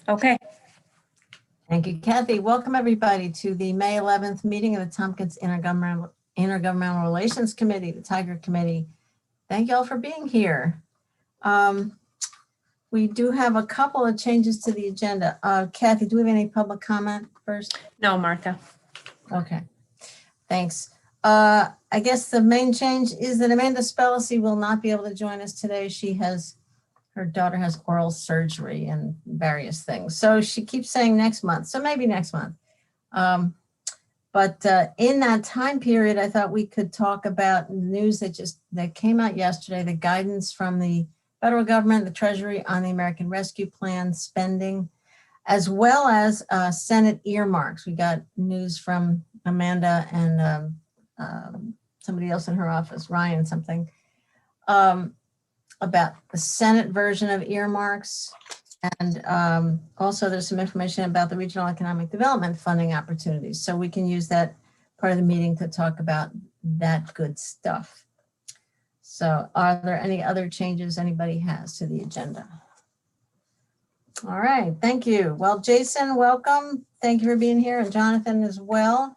Okay. Thank you, Kathy. Welcome everybody to the May 11th meeting of the Tompkins Intergovernmental Relations Committee, the Tiger Committee. Thank you all for being here. We do have a couple of changes to the agenda. Kathy, do we have any public comment first? No, Martha. Okay, thanks. I guess the main change is that Amanda Spellacy will not be able to join us today. Her daughter has oral surgery and various things. So she keeps saying next month. So maybe next month. But in that time period, I thought we could talk about news that came out yesterday, the guidance from the federal government, the Treasury on the American Rescue Plan spending, as well as Senate earmarks. We got news from Amanda and somebody else in her office, Ryan something, about the Senate version of earmarks. And also there's some information about the regional economic development funding opportunities. So we can use that part of the meeting to talk about that good stuff. So are there any other changes anybody has to the agenda? All right, thank you. Well, Jason, welcome. Thank you for being here, and Jonathan as well.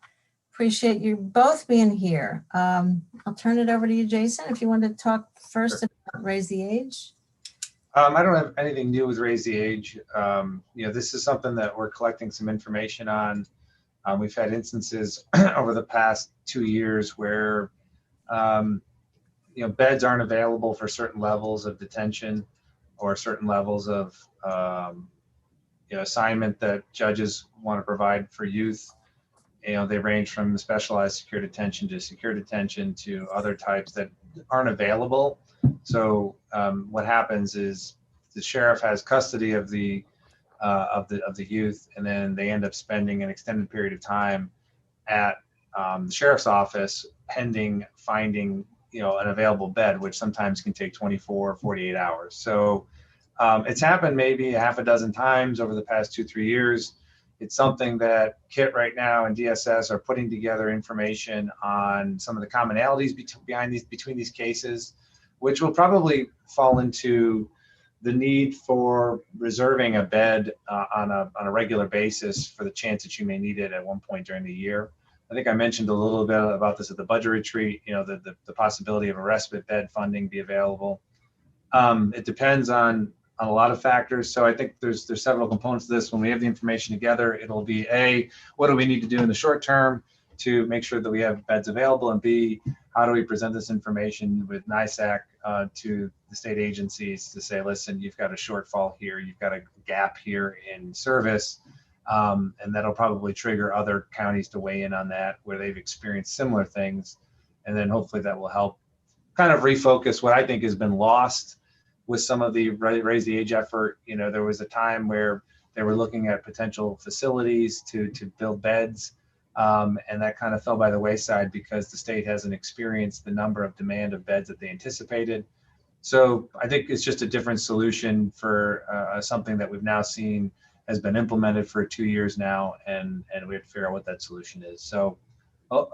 Appreciate you both being here. I'll turn it over to you, Jason, if you want to talk first Sure. about Raise the Age. I don't have anything new with Raise the Age. This is something that we're collecting some information on. We've had instances over the past 2 years where, beds aren't available for certain levels of detention or certain levels of, assignment that judges want to provide for youth. They range from specialized secure detention to other types that aren't available. So what happens is the sheriff has custody of the youth, and then they end up spending an extended period of time at the sheriff's office pending finding an available bed, which sometimes can take 24 48 hours. So it's happened maybe a half a dozen times over the past 2-3 years. It's something that KIT right now and DSS are putting together information on some of the commonalities between these cases, which will probably fall into the need for reserving a bed on a regular basis for the chance that you may need it at one point during the year. I think I mentioned a little bit about this at the budget retreat, the possibility of a respite bed funding be available. It depends on a lot of factors. So I think there's several components to this. When we have the information together, it'll be A, what do we need to do in the short term to make sure that we have beds available, and B, how do we present this information with NISAC to the state agencies to say, listen, you've got a shortfall here, you've got a gap here in service, and that'll probably trigger other counties to weigh in on that where they've experienced similar things. And then hopefully that will help kind of refocus what I think has been lost with some of the Raise the Age effort. There was a time where they were looking at potential facilities to build beds, and that kind of fell by the wayside because the state hasn't experienced the number of demand of beds that they anticipated. So I think it's just a different solution for something that we've now seen has been implemented for 2 years now, and we have to figure out what that solution is. So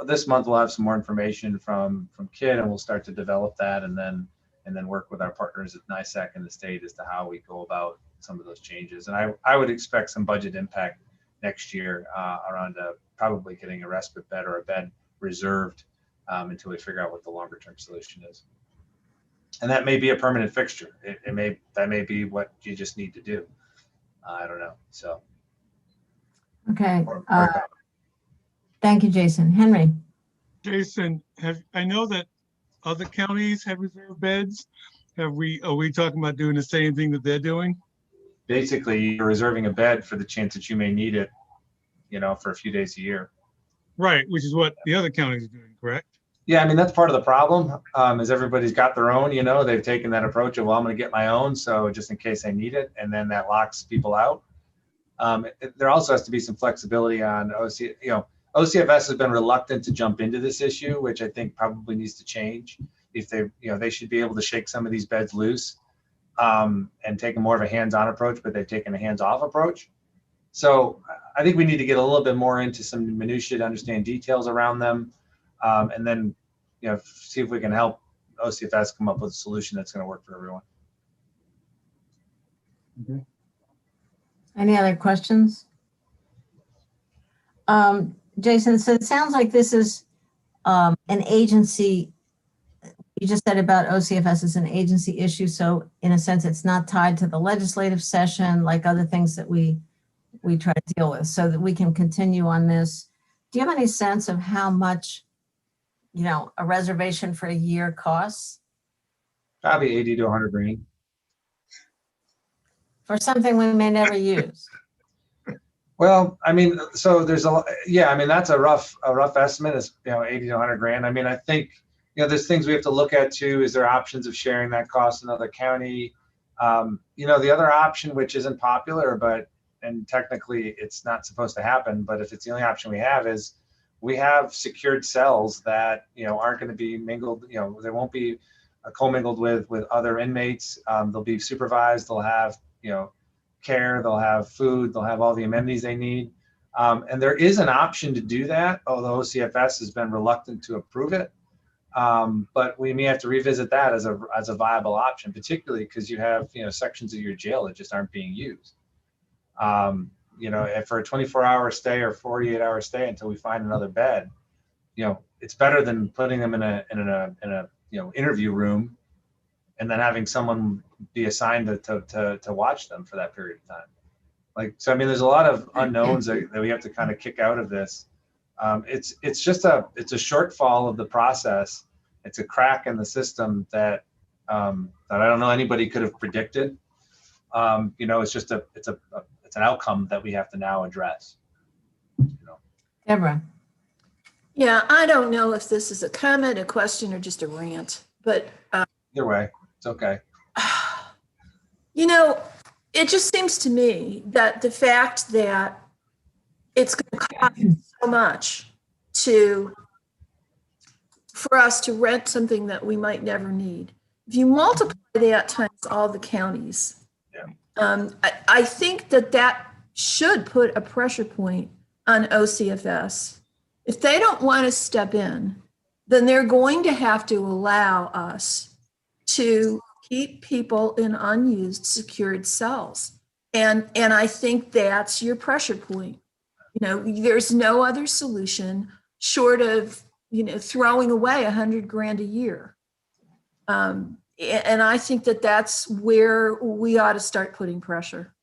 this month we'll have some more information from KIT, and we'll start to develop that, and then work with our partners at NISAC and the state as to how we go about some of those changes. And I would expect some budget impact next year around probably getting a respite bed or a bed reserved until we figure out what the longer term solution is. And that may be a permanent fixture. That may be what you just need to do. I don't know. So. Okay. Thank you, Jason. Henry. Jason, I know that other counties have reserved beds. Are we talking about doing the same thing that they're doing? Basically, you're reserving a bed for the chance that you may need it, for a few days a year. Right, which is what the other counties are doing, correct? Yeah, I mean, that's part of the problem, is everybody's got their own, they've taken that approach of, well, I'm going to get my own, so just in case I need it, and then that locks people out. There also has to be some flexibility on OCFS has been reluctant to jump into this issue, which I think probably needs to change. If they should be able to shake some of these beds loose and take more of a hands-on approach, but they've taken a hands-off approach. So I think we need to get a little bit more into some minutiae to understand details around them, and then see if we can help OCFS come up with a solution that's going to work for everyone. Okay. Any other questions? Jason, so it sounds like this is an agency. You just said about OCFS is an agency issue. So in a sense, it's not tied to the legislative session like other things that we try to deal with, so that we can continue on this. Do you have any sense of how much, a reservation for a year costs Probably 80 to 100 grand. for something we may never use? Well, I mean, so there's yeah, I mean, that's a rough estimate is, 80 to 100 grand. I mean, I think, there's things we have to look at too. Is there options of sharing that cost in another county? The other option, which isn't popular, and technically it's not supposed to happen, but if it's the only option we have, is we have secured cells that, aren't going to be mingled, they won't be commingled with other inmates. They'll be supervised. They'll have, care, they'll have food, they'll have all the amenities they need. And there is an option to do that, although OCFS has been reluctant to approve it. But we may have to revisit that as a viable option, particularly because you have, sections of your jail that just aren't being used. If for a 24-hour stay or 48-hour stay until we find another bed, it's better than putting them in a interview room and then having someone be assigned to watch them for that period of time. So I mean, there's a lot of unknowns that we have to kind of kick out of this. It's a shortfall of the process. It's a crack in the system that I don't know anybody could have predicted. It's an outcome that we have to now address. Deborah. Yeah, I don't know if this is a comment, a question, or just a rant, but Either way, it's okay. It just seems to me that the fact that it's going to cost so much for us to rent something that we might never need. If you multiply that times all the counties, I think that should put a pressure point on OCFS. If they don't want to step in, then they're going to have to allow us to keep people in unused secured cells. And I think that's your pressure point. There's no other solution short of, throwing away $100,000 a year. And I think that's where we ought to start putting pressure.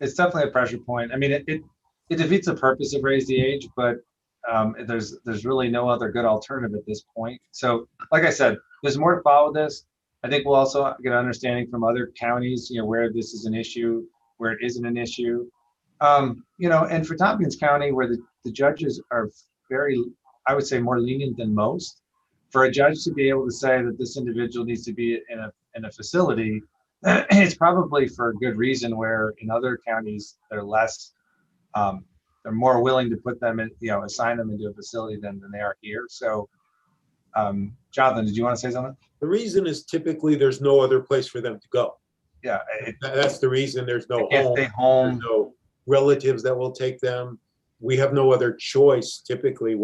It's definitely a pressure point. I mean, it defeats the purpose of raise the age, but there's really no other good alternative at this point. So, like I said, there's more to follow this. I think we'll also get an understanding from other counties, where this is an issue, where it isn't an issue. And for Tompkins County, where the judges are very, I would say, more lenient than most, for a judge to be able to say that this individual needs to be in a facility, it's probably for a good reason, where in other counties, they're more willing to put them in, assign them into a facility than they are here. So, Jonathan, did you want to say something? The reason is typically there's no other place for them to go. Yeah. That's the reason. There's no They can't stay home. There's no relatives that will take them. We have no other choice typically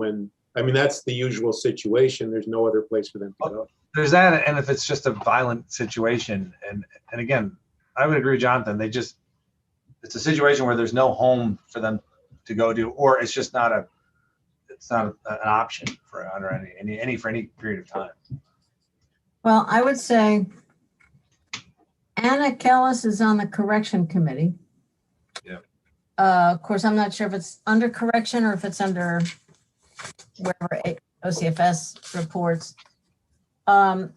that's the usual situation. There's no other place for them to go. There's that, and if it's just a violent situation, and again, I would agree with Jonathan, it's a situation where there's no home for them to go to, or it's just not an option for any period of time. Well, I would say Anna Kellis is on the correction committee. Yeah. Of course, I'm not sure if it's under correction or if it's under wherever OCFS reports.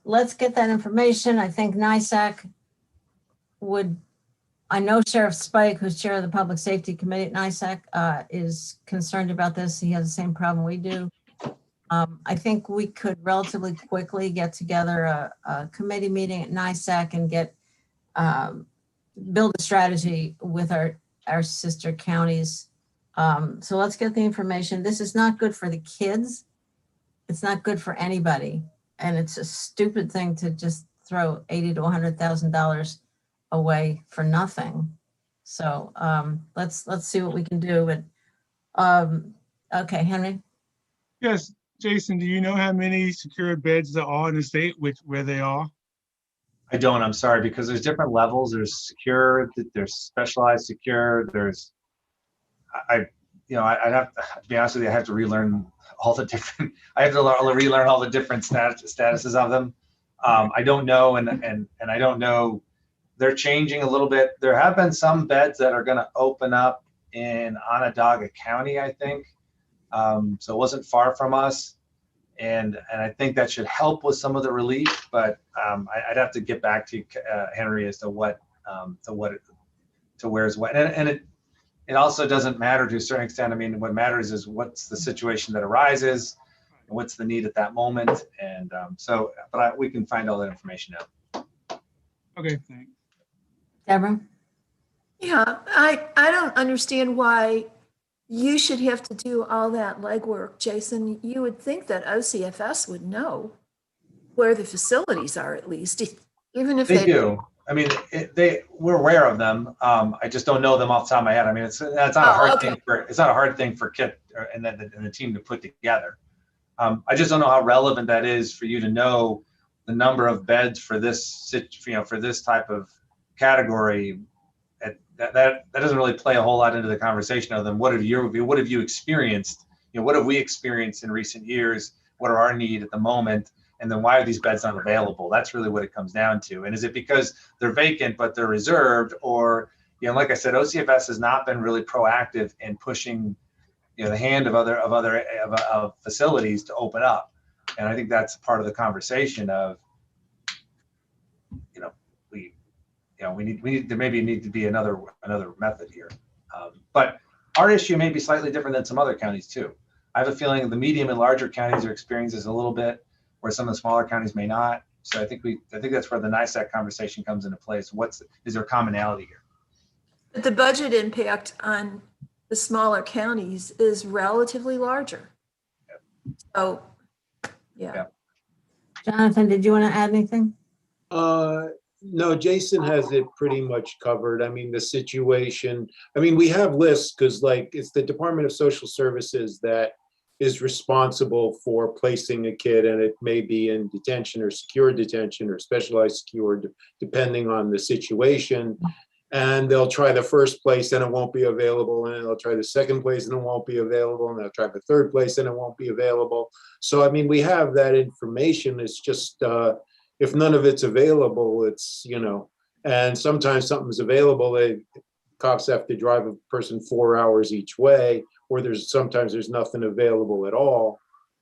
Let's get that information. I think NISAC I know Sheriff Spike, who's chair of the Public Safety Committee at NISAC, is concerned about this. He has the same problem we do. I think we could relatively quickly get together a committee meeting at NISAC and build a strategy with our sister counties. So let's get the information. This is not good for the kids. It's not good for anybody. And it's a stupid thing to just throw $80,000 to $100,000 away for nothing. So let's see what we can do. But okay, Henry. Yes, Jason, do you know how many secured beds there are in the state where they are? I don't, I'm sorry, because there's different levels. There's secure, there's specialized secure, there's, I'd have to be honest with you, I have to relearn all the different, I have to relearn all the different statuses of them. I don't know, and I don't know, they're changing a little bit. There have been some beds that are gonna open up in Onondaga County, I think. So it wasn't far from us. And I think that should help with some of the relief, but I'd have to get back to Henry as to where's what, and it also doesn't matter to a certain extent. I mean, what matters is what's the situation that arises, and what's the need at that moment, and we can find all that information out. Okay, thanks. Deborah? Yeah, I don't understand why you should have to do all that legwork, Jason. You would think that OCFS would know where the facilities are, at least, even if They do. I mean, we're aware of them. I just don't know them off the top of my head. I mean, it's not a hard thing for Kit and the team to put together. I just don't know how relevant that is for you to know the number of beds for this, for this type of category. That doesn't really play a whole lot into the conversation other than what have you experienced? What have we experienced in recent years? What are our needs at the moment? And then why are these beds not available? That's really what it comes down to. And is it because they're vacant but they're reserved, or like I said, OCFS has not been really proactive in pushing the hand of other facilities to open up. And I think that's part of the conversation of we need there maybe need to be another method here. But our issue may be slightly different than some other counties too. I have a feeling the medium and larger counties are experiencing this a little bit, where some of the smaller counties may not. So I think that's where the NISAC conversation comes into place. Is there commonality here? But the budget impact on the smaller counties is relatively larger. Yep. So, yeah. Yep. Jonathan, did you want to add anything? No, Jason has it pretty much covered. I mean, the situation, we have lists because it's the Department of Social Services that is responsible for placing a kid, and it may be in detention or secure detention or specialized secure, depending on the situation. And they'll try the first place and it won't be available, and they'll try the second place and it won't be available, and they'll try the third place and it won't be available. So, we have that information. It's just, if none of it's available, it's, and sometimes something's available, cops have to drive a person 4 hours each way, or sometimes there's nothing available at all,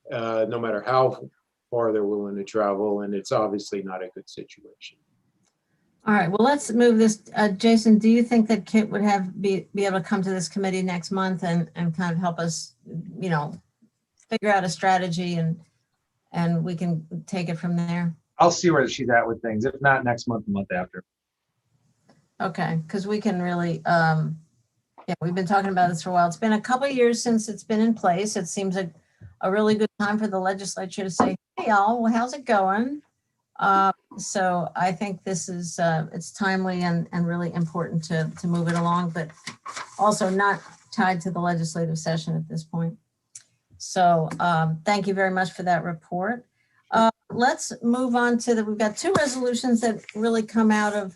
no matter how far they're willing to travel, and it's obviously not a good situation. All right, well, let's move this. Jason, do you think that Kit would be able to come to this committee next month and kind of help us, figure out a strategy and we can take it from there? I'll see where she's at with things. If not next month, the month after. Okay, because we can really, we've been talking about this for a while. It's been a couple of years since it's been in place. It seems like a really good time for the legislature to say, hey, y'all, well, how's it going? So I think this is, it's timely and really important to move it along, but also not tied to the legislative session at this point. So thank you very much for that report. Let's move on to we've got two resolutions that really come out of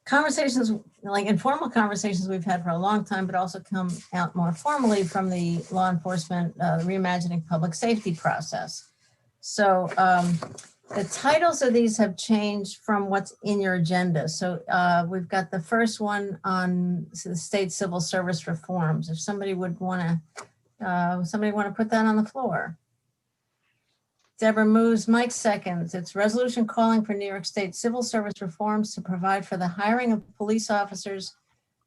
conversations, like informal conversations we've had for a long time, but also come out more formally from the law enforcement reimagining public safety process. So the titles of these have changed from what's in your agenda. So we've got the first one on the state civil service reforms. If somebody would want to put that on the floor. Deborah moves, Mike seconds. It's resolution calling for New York State civil service reforms to provide for the hiring of police officers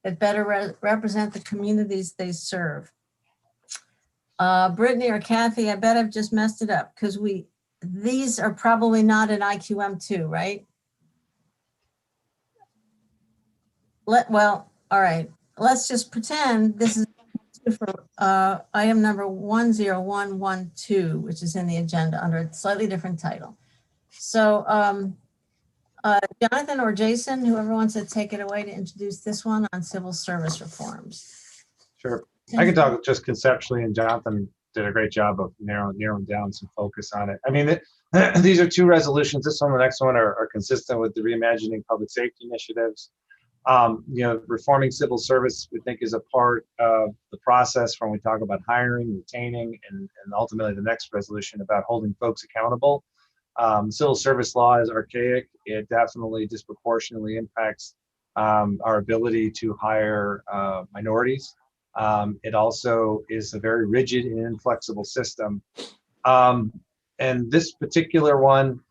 that better represent the communities they serve. Brittany or Kathy, I bet I've just messed it up because these are probably not in IQM2, right? Well, all right. Let's just pretend this is for item number 10112, which is in the agenda under a slightly different title. So Jonathan or Jason, whoever wants to take it away to introduce this one on civil service reforms. Sure. I can talk just conceptually, and Jonathan did a great job of narrowing down some focus on it. These are two resolutions. This one and the next one are consistent with the Reimagining Public Safety Initiatives. Reforming civil service, we think, is a part of the process when we talk about hiring, retaining, and ultimately the next resolution about holding folks accountable. Civil service law is archaic. It definitely disproportionately impacts our ability to hire minorities. It also is a very rigid and inflexible system. And this particular one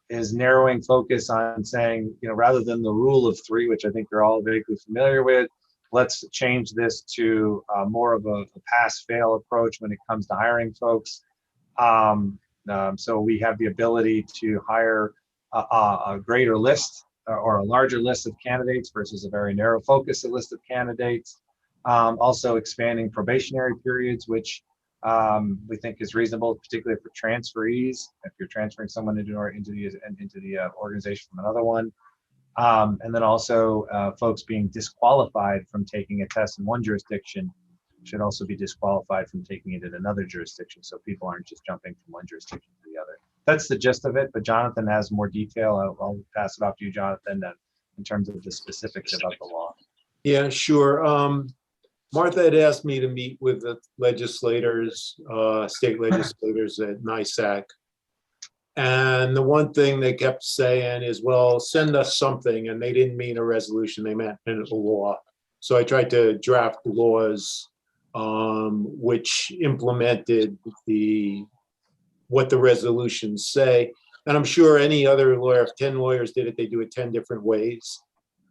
is narrowing focus on saying, rather than the rule of three, which I think you're all vaguely familiar with, let's change this to more of a pass-fail approach when it comes to hiring folks. So we have the ability to hire a greater list or a larger list of candidates versus a very narrow focused list of candidates. Also expanding probationary periods, which we think is reasonable, particularly for transferees, if you're transferring someone into the organization from another one. And then also folks being disqualified from taking a test in one jurisdiction should also be disqualified from taking it in another jurisdiction, so people aren't just jumping from one jurisdiction to the other. That's the gist of it, but Jonathan has more detail. I'll pass it off to you, Jonathan, in terms of the specifics about the law. Yeah, sure. Martha had asked me to meet with the legislators, state legislators at NISAC. And the one thing they kept saying is, well, send us something. And they didn't mean a resolution, they meant a law. So I tried to draft laws which implemented what the resolutions say. And I'm sure any other lawyer, if 10 lawyers did it, they do it 10 different ways.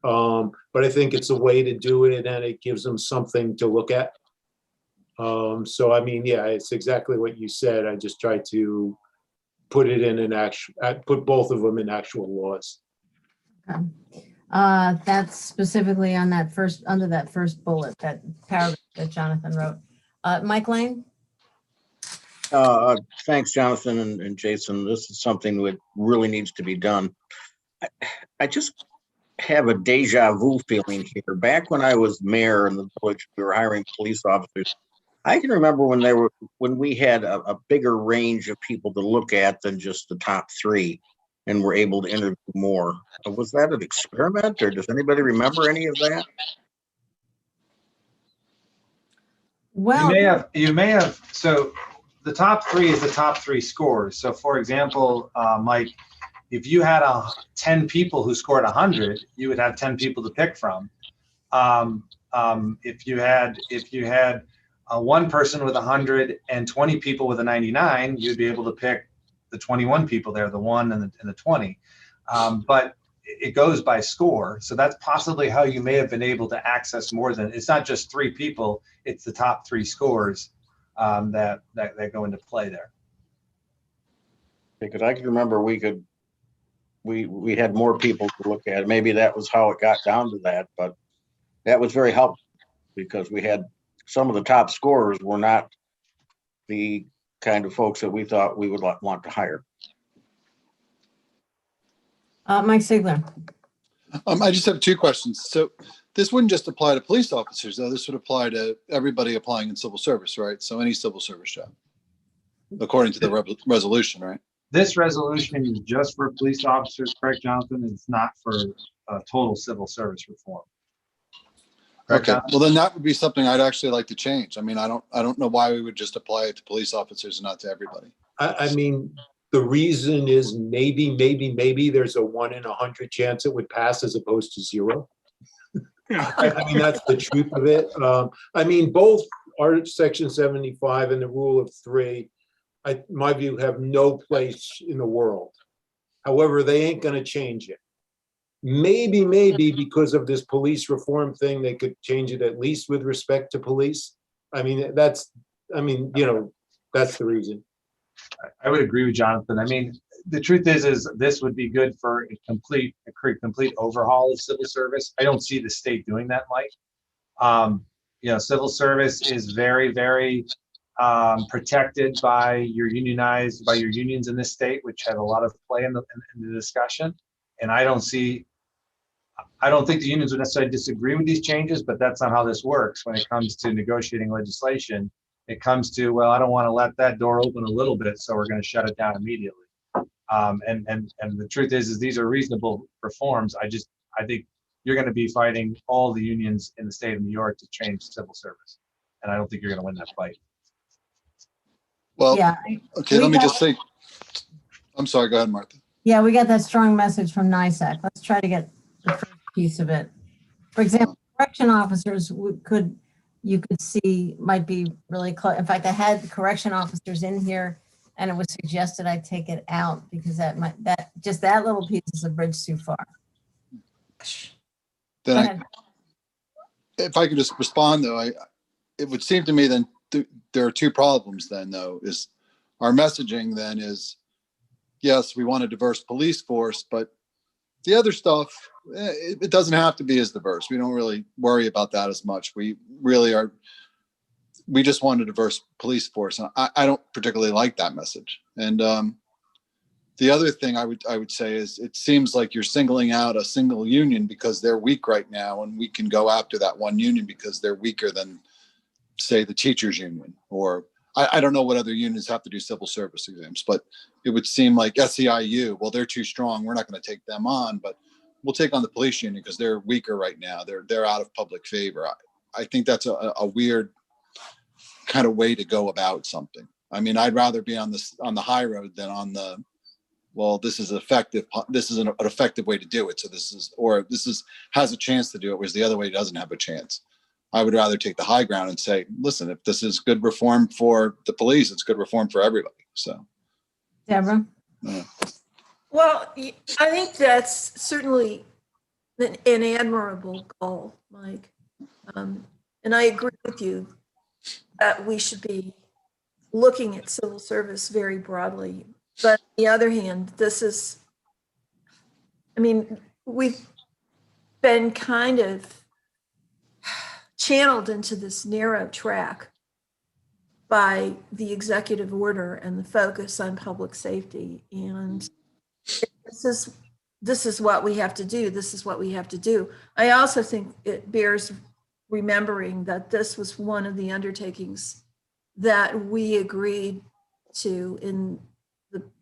But I think it's a way to do it, and it gives them something to look at. So, I mean, yeah, it's exactly what you said. I just tried to put it in put both of them in actual laws. Okay. That's specifically on that under that first bullet, that paragraph that Jonathan wrote. Mike Lane? Thanks, Jonathan and Jason. This is something that really needs to be done. I just have a deja vu feeling here. Back when I was mayor in the village, we were hiring police officers. I can remember when we had a bigger range of people to look at than just the top three, and were able to interview more. Was that an experiment, or does anybody remember any of that? Well, You may have. So the top three is the top three scores. So, for example, Mike, if you had 10 people who scored 100, you would have 10 people to pick from. If you had one person with 100 and 20 people with a 99, you'd be able to pick the 21 people there, the 1 and the 20. But it goes by score. So that's possibly how you may have been able to access more than, it's not just 3 people, it's the top 3 scores that go into play there. Because I can remember we had more people to look at. Maybe that was how it got down to that, but that was very helpful because we had some of the top scorers were not the kind of folks that we thought we would want to hire. Mike Sigler. I just have 2 questions. So this wouldn't just apply to police officers, though. This would apply to everybody applying in civil service, right? So any civil service job, according to the resolution, right? This resolution is just for police officers, correct, Jonathan? It's not for total civil service reform. Correct, Okay. Jonathan? Well, then that would be something I'd actually like to change. I mean, I don't know why we would just apply it to police officers and not to everybody. I mean, the reason is maybe there's a 1 in 100 chance it would pass as opposed to 0. I mean, that's the truth of it. I mean, both our Section 75 and the rule of 3, my view, have no place in the world. However, they ain't going to change it. Maybe because of this police reform thing, they could change it at least with respect to police. I mean, that's the reason. I would agree with Jonathan. I mean, the truth is this would be good for a complete overhaul of civil service. I don't see the state doing that, Mike. Civil service is very, very protected by your unions in this state, which have a lot of play in the discussion. And I don't think the unions would necessarily disagree with these changes, but that's not how this works when it comes to negotiating legislation. It comes to, well, I don't want to let that door open a little bit, so we're going to shut it down immediately. And the truth is these are reasonable reforms. I think you're going to be fighting all the unions in the state of New York to change civil service. And I don't think you're going to win that fight. Well, Yeah. okay, we let me got- just say, I'm sorry, go ahead, Martha. Yeah, we got that strong message from NISAC. Let's try to get the first piece of it. For example, correction officers you could see might be really close. In fact, I had correction officers in here and it was suggested I take it out because that little piece is a bridge too far. Go Then ahead. if I could just respond though, it would seem to me then there are two problems then though, is our messaging then is, yes, we want a diverse police force, but the other stuff, it doesn't have to be as diverse. We don't really worry about that as much. We just want a diverse police force. And I don't particularly like that message. And the other thing I would say is it seems like you're singling out a single union because they're weak right now, and we can go after that one union because they're weaker than, say, the teachers union, or I don't know what other unions have to do civil service exams, but it would seem like SEIU, well, they're too strong. We're not going to take them on, but we'll take on the police union because they're weaker right now. They're out of public favor. I think that's a weird kind of way to go about something. I mean, I'd rather be on the high road than on the, well, this is effective. This is an effective way to do it. So this has a chance to do it, whereas the other way doesn't have a chance. I would rather take the high ground and say, listen, if this is good reform for the police, it's good reform for everybody. So, Deborah? yeah. Well, I think that's certainly an admirable goal, Mike. And I agree with you that we should be looking at civil service very broadly. But on the other hand, we've been kind of channeled into this narrow track by the executive order and the focus on public safety. And this is what we have to do. This is what we have to do. I also think it bears remembering that this was one of the undertakings that we agreed to in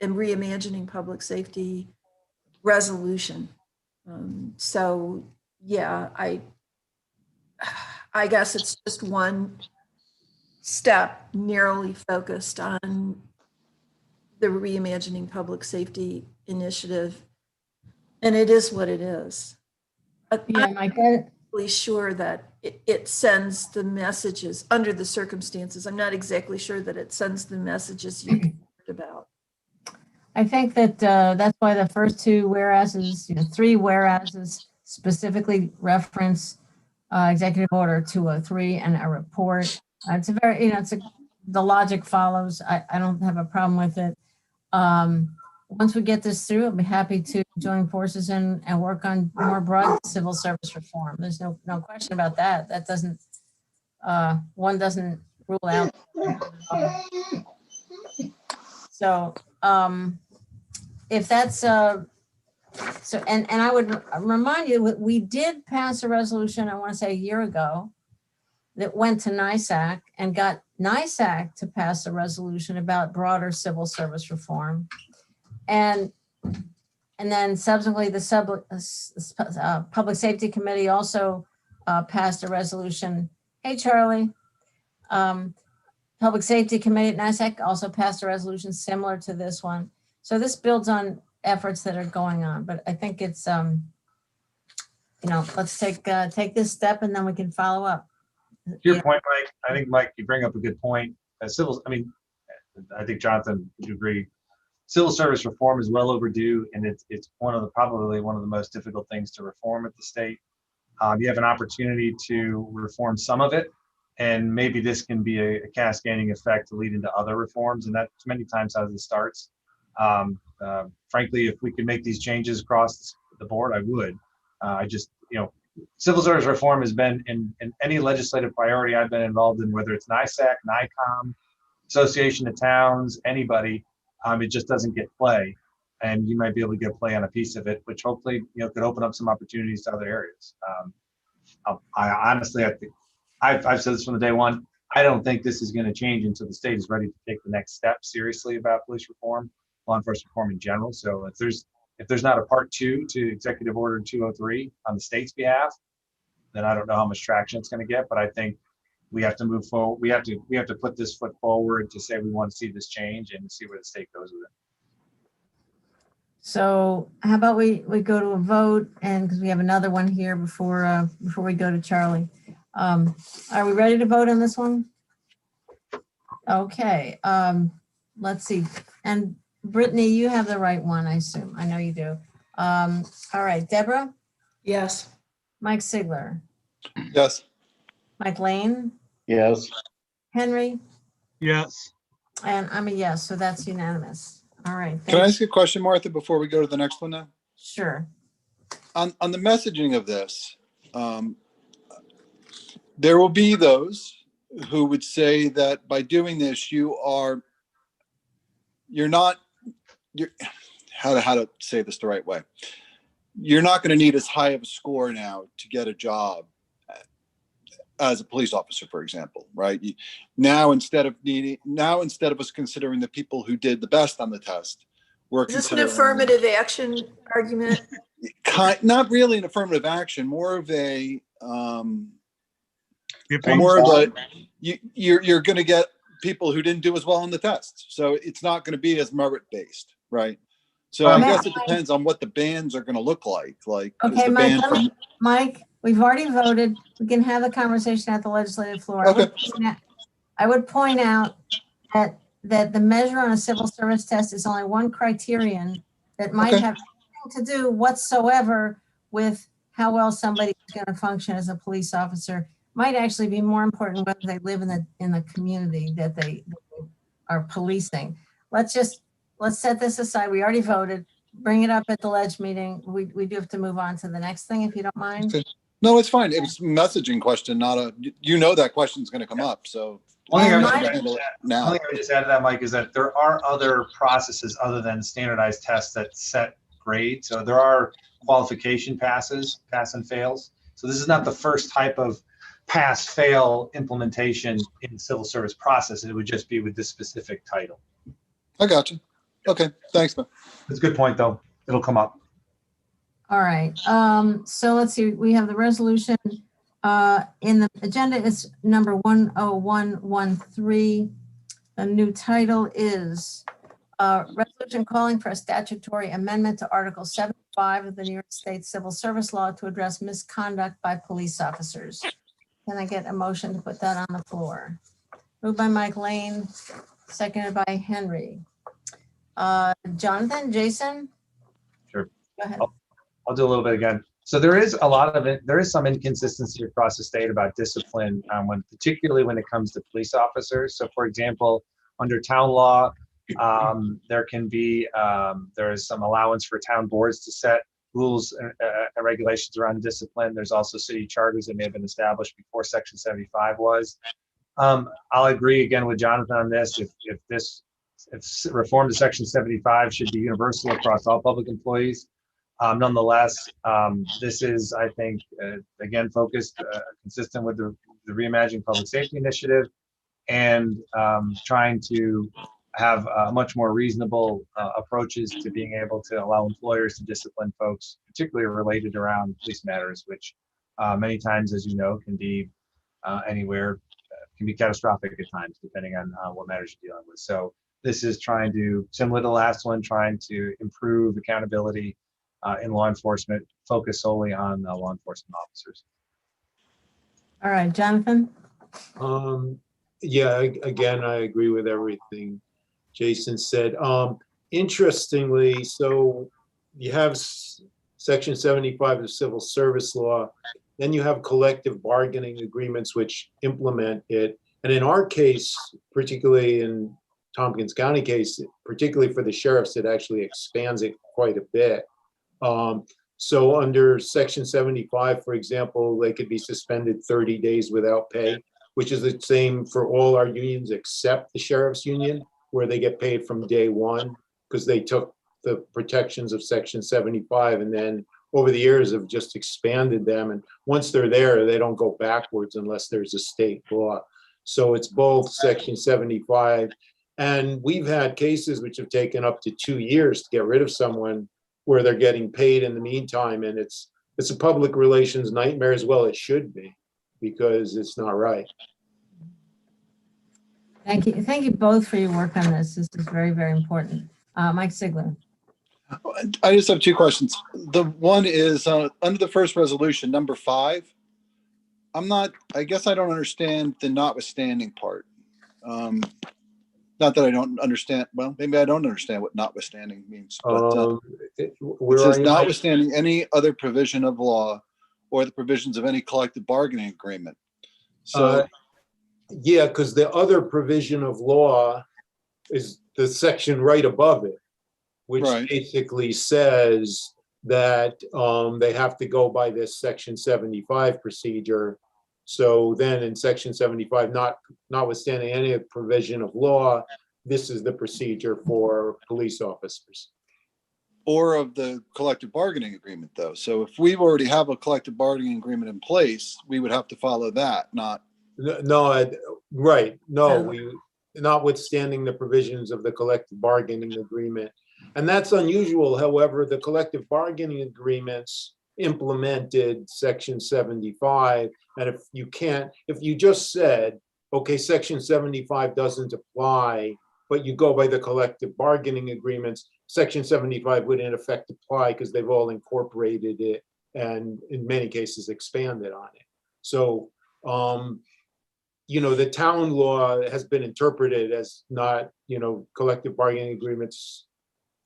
reimagining public safety resolution. So yeah, I guess it's just one step narrowly focused on the reimagining public safety initiative. And it is what it is. Yeah, I'm Mike. really sure that it sends the messages under the circumstances. I'm not exactly sure that it sends the messages you cared about. I think that that's why the first two whereases, three whereases specifically reference Executive Order 203 and a report. It's a very, the logic follows. I don't have a problem with it. Once we get this through, I'll be happy to join forces and work on more broad civil service reform. There's no question about that. That doesn't, one doesn't rule out. So if that's, and I would remind you, we did pass a resolution, I want to say a year ago, that went to NISAC and got NISAC to pass a resolution about broader civil service reform. And then subsequently, the Public Safety Committee also passed a resolution. Hey, Charlie. Public Safety Committee at NISAC also passed a resolution similar to this one. So this builds on efforts that are going on, but I think it's, let's take this step and then we can follow up. To your point, Mike, I think, Mike, you bring up a good point. I think Jonathan, would you agree? Civil service reform is well overdue, and it's probably one of the most difficult things to reform at the state. You have an opportunity to reform some of it, and maybe this can be a cascading effect to lead into other reforms, and that's many times how this starts. Frankly, if we could make these changes across the board, I would. Civil service reform has been in any legislative priority I've been involved in, whether it's NISAC, NICOM, Association of Towns, anybody, it just doesn't get play. And you might be able to get play on a piece of it, which hopefully, could open up some opportunities to other areas. I honestly, I think I've said this from the day one, I don't think this is going to change until the state is ready to take the next step seriously about police reform. law enforcement reform in general. So if there's not a part 2 to Executive Order 203 on the state's behalf, then I don't know how much traction it's going to get. But I think we have to move forward. We have to put this foot forward to say we want to see this change and see where the state goes with it. So how about we go to a vote, and because we have another one here before we go to Charlie. Are we ready to vote on this one? Okay, let's see. And Brittany, you have the right one, I assume. I know you do. All right, Deborah? Yes. Mike Sigler? Yes. Mike Lane? Yes. Henry? Yes. And I'm a yes, so that's unanimous. All right. Can I thank- ask you a question, Martha, before we go to the next one now? Sure. On the messaging of this, there will be those who would say that by doing this, you're how to say this the right way. You're not going to need as high of a score now to get a job as a police officer, for example, right? Now, instead of us considering the people who did the best on the test, we're Is this an considering affirmative action argument? not really an affirmative action, more of a If you're going to get people who didn't do as well on the test, so it's not going to be as merit based, right? So I guess it depends on what the bands are going to look like. Like, is Okay, the Mike, band Mike, we've already voted. We can have the conversation at the legislative floor. Okay. I would point out that the measure on a civil service test is only one criterion that might Okay. have nothing to do whatsoever with how well somebody is going to function as a police officer. Might actually be more important whether they live in the community that they are policing. Let's set this aside. We already voted. Bring it up at the ledge meeting. We do have to move on to the next thing, if you don't mind. Okay. No, it's fine. It was a messaging question, not that question's going to come up. So One thing I And would Mike- just handle it add- now. one thing I would just add to that, Mike, is that there are other processes other than standardized tests that set grades. So there are qualification passes, pass and fails. So this is not the first type of pass-fail implementation in the civil service process. It would just be with this specific title. I got you. Okay, thanks, man. It's a good point, though. It'll come up. All right. So let's see. We have the resolution in the agenda. Is number 10113. The new title is resolution calling for a statutory amendment to Article 75 of the New York State Civil Service Law to address misconduct by police officers. Can I get a motion to put that on the floor? Moved by Mike Lane, seconded by Henry. Jonathan, Jason? Sure. Go ahead. I'll do a little bit again. So there is a lot of it. There is some inconsistency across the state about discipline, particularly when it comes to police officers. So, for example, under town law, there is some allowance for town boards to set rules and regulations around discipline. There's also city charters that may have been established before Section 75 was. I'll agree again with Jonathan on this. If reform to Section 75 should be universal across all public employees. Nonetheless, this is, I think, again, focused, consistent with the Reimagining Public Safety Initiative, and trying to have much more reasonable approaches to being able to allow employers to discipline folks, particularly related around police matters, which many times, as you know, can be can be catastrophic at times, depending on what matters you're dealing with. So this is trying to, similar to the last one, trying to improve accountability in law enforcement, focus solely on law enforcement officers. All right, Jonathan? Yeah, again, I agree with everything Jason said. Interestingly, so you have Section 75 of the Civil Service Law, then you have collective bargaining agreements which implement it. And in our case, particularly in Tompkins County case, particularly for the sheriffs, it actually expands it quite a bit. So under Section 75, for example, they could be suspended 30 days without pay, which is the same for all our unions except the sheriff's union, where they get paid from day one because they took the protections of Section 75 and then over the years have just expanded them. And once they're there, they don't go backwards unless there's a state law. So it's both Section 75 And we've had cases which have taken up to 2 years to get rid of someone where they're getting paid in the meantime. And it's a public relations nightmare as well. It should be, because it's not right. Thank you. Thank you both for your work on this. This is very, very important. Mike Sigler. I just have two questions. The one is under the first resolution, number 5. I guess I don't understand the notwithstanding part. Not that I don't understand. Well, maybe I don't understand what notwithstanding means. But it says notwithstanding any other provision of law or the provisions of any collective bargaining agreement. So yeah, because the other provision of law is the section right above it, which Right. basically says that they have to go by this section 75 procedure. So then in section 75, notwithstanding any provision of law, this is the procedure for police officers. or of the collective bargaining agreement, though. So if we already have a collective bargaining agreement in place, we would have to follow that, not. No, right. No, No. notwithstanding the provisions of the collective bargaining agreement. And that's unusual. However, the collective bargaining agreements implemented section 75. And if you just said, okay, section 75 doesn't apply, but you go by the collective bargaining agreements, section 75 would in effect apply because they've all incorporated it and in many cases expanded on it. So, the town law has been interpreted as not, collective bargaining agreements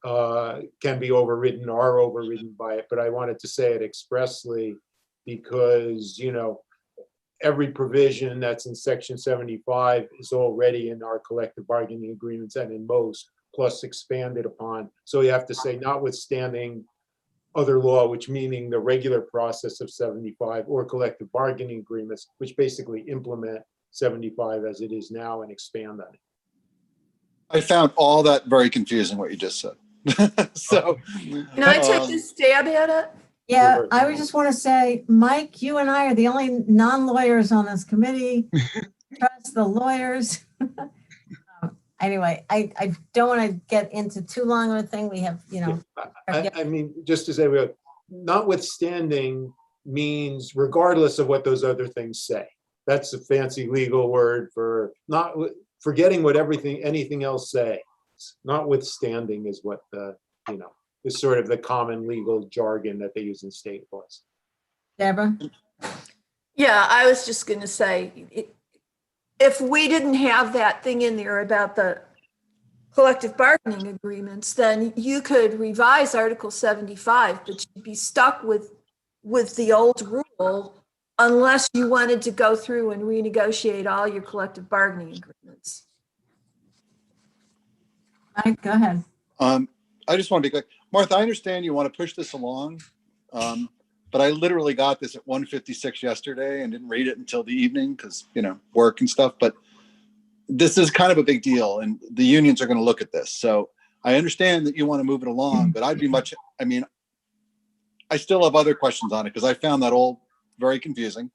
can be overridden or are overridden by it. But I wanted to say it expressly because, every provision that's in section 75 is already in our collective bargaining agreements and in most, plus expanded upon. So you have to say notwithstanding other law, which meaning the regular process of 75 or collective bargaining agreements, which basically implement 75 as it is now and expand on it. I found all that very confusing, what you just said. So. Can I take a stab at it? Yeah, Sure. I would just want to say, Mike, you and I are the only non-lawyers on this committee. Trust the lawyers. Anyway, I don't want to get into too long of a thing. We have, I mean, just to say, notwithstanding means regardless of what those other things say. That's a fancy legal word for not forgetting what anything else says. Notwithstanding is what is sort of the common legal jargon that they use in state laws. Deborah? Yeah, I was just going to say, if we didn't have that thing in there about the collective bargaining agreements, then you could revise Article 75, but you'd be stuck with the old rule unless you wanted to go through and renegotiate all your collective bargaining agreements. Mike, go ahead. I just want to be clear. Martha, I understand you want to push this along, but I literally got this at 1:56 yesterday and didn't read it until the evening because, work and stuff. But this is kind of a big deal and the unions are going to look at this. So I understand that you want to move it along, but I still have other questions on it because I found that all very confusing.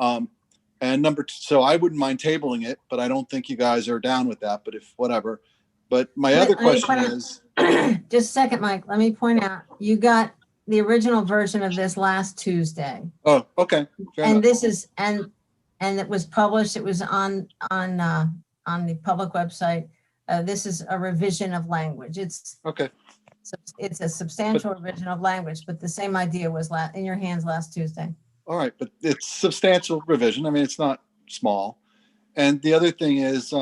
And number two, so I wouldn't mind tabling it, but I don't think you guys are down with that, but if whatever. But my other question is. Just a second, Mike. Let me point out, you got the original version of this last Tuesday. Oh, okay. Fair And enough. this is, and it was published, it was on the public website. This is a revision of language. It's Okay. a substantial revision of language, but the same idea was in your hands last Tuesday. All right, but it's substantial revision. I mean, it's not small. And the other thing is,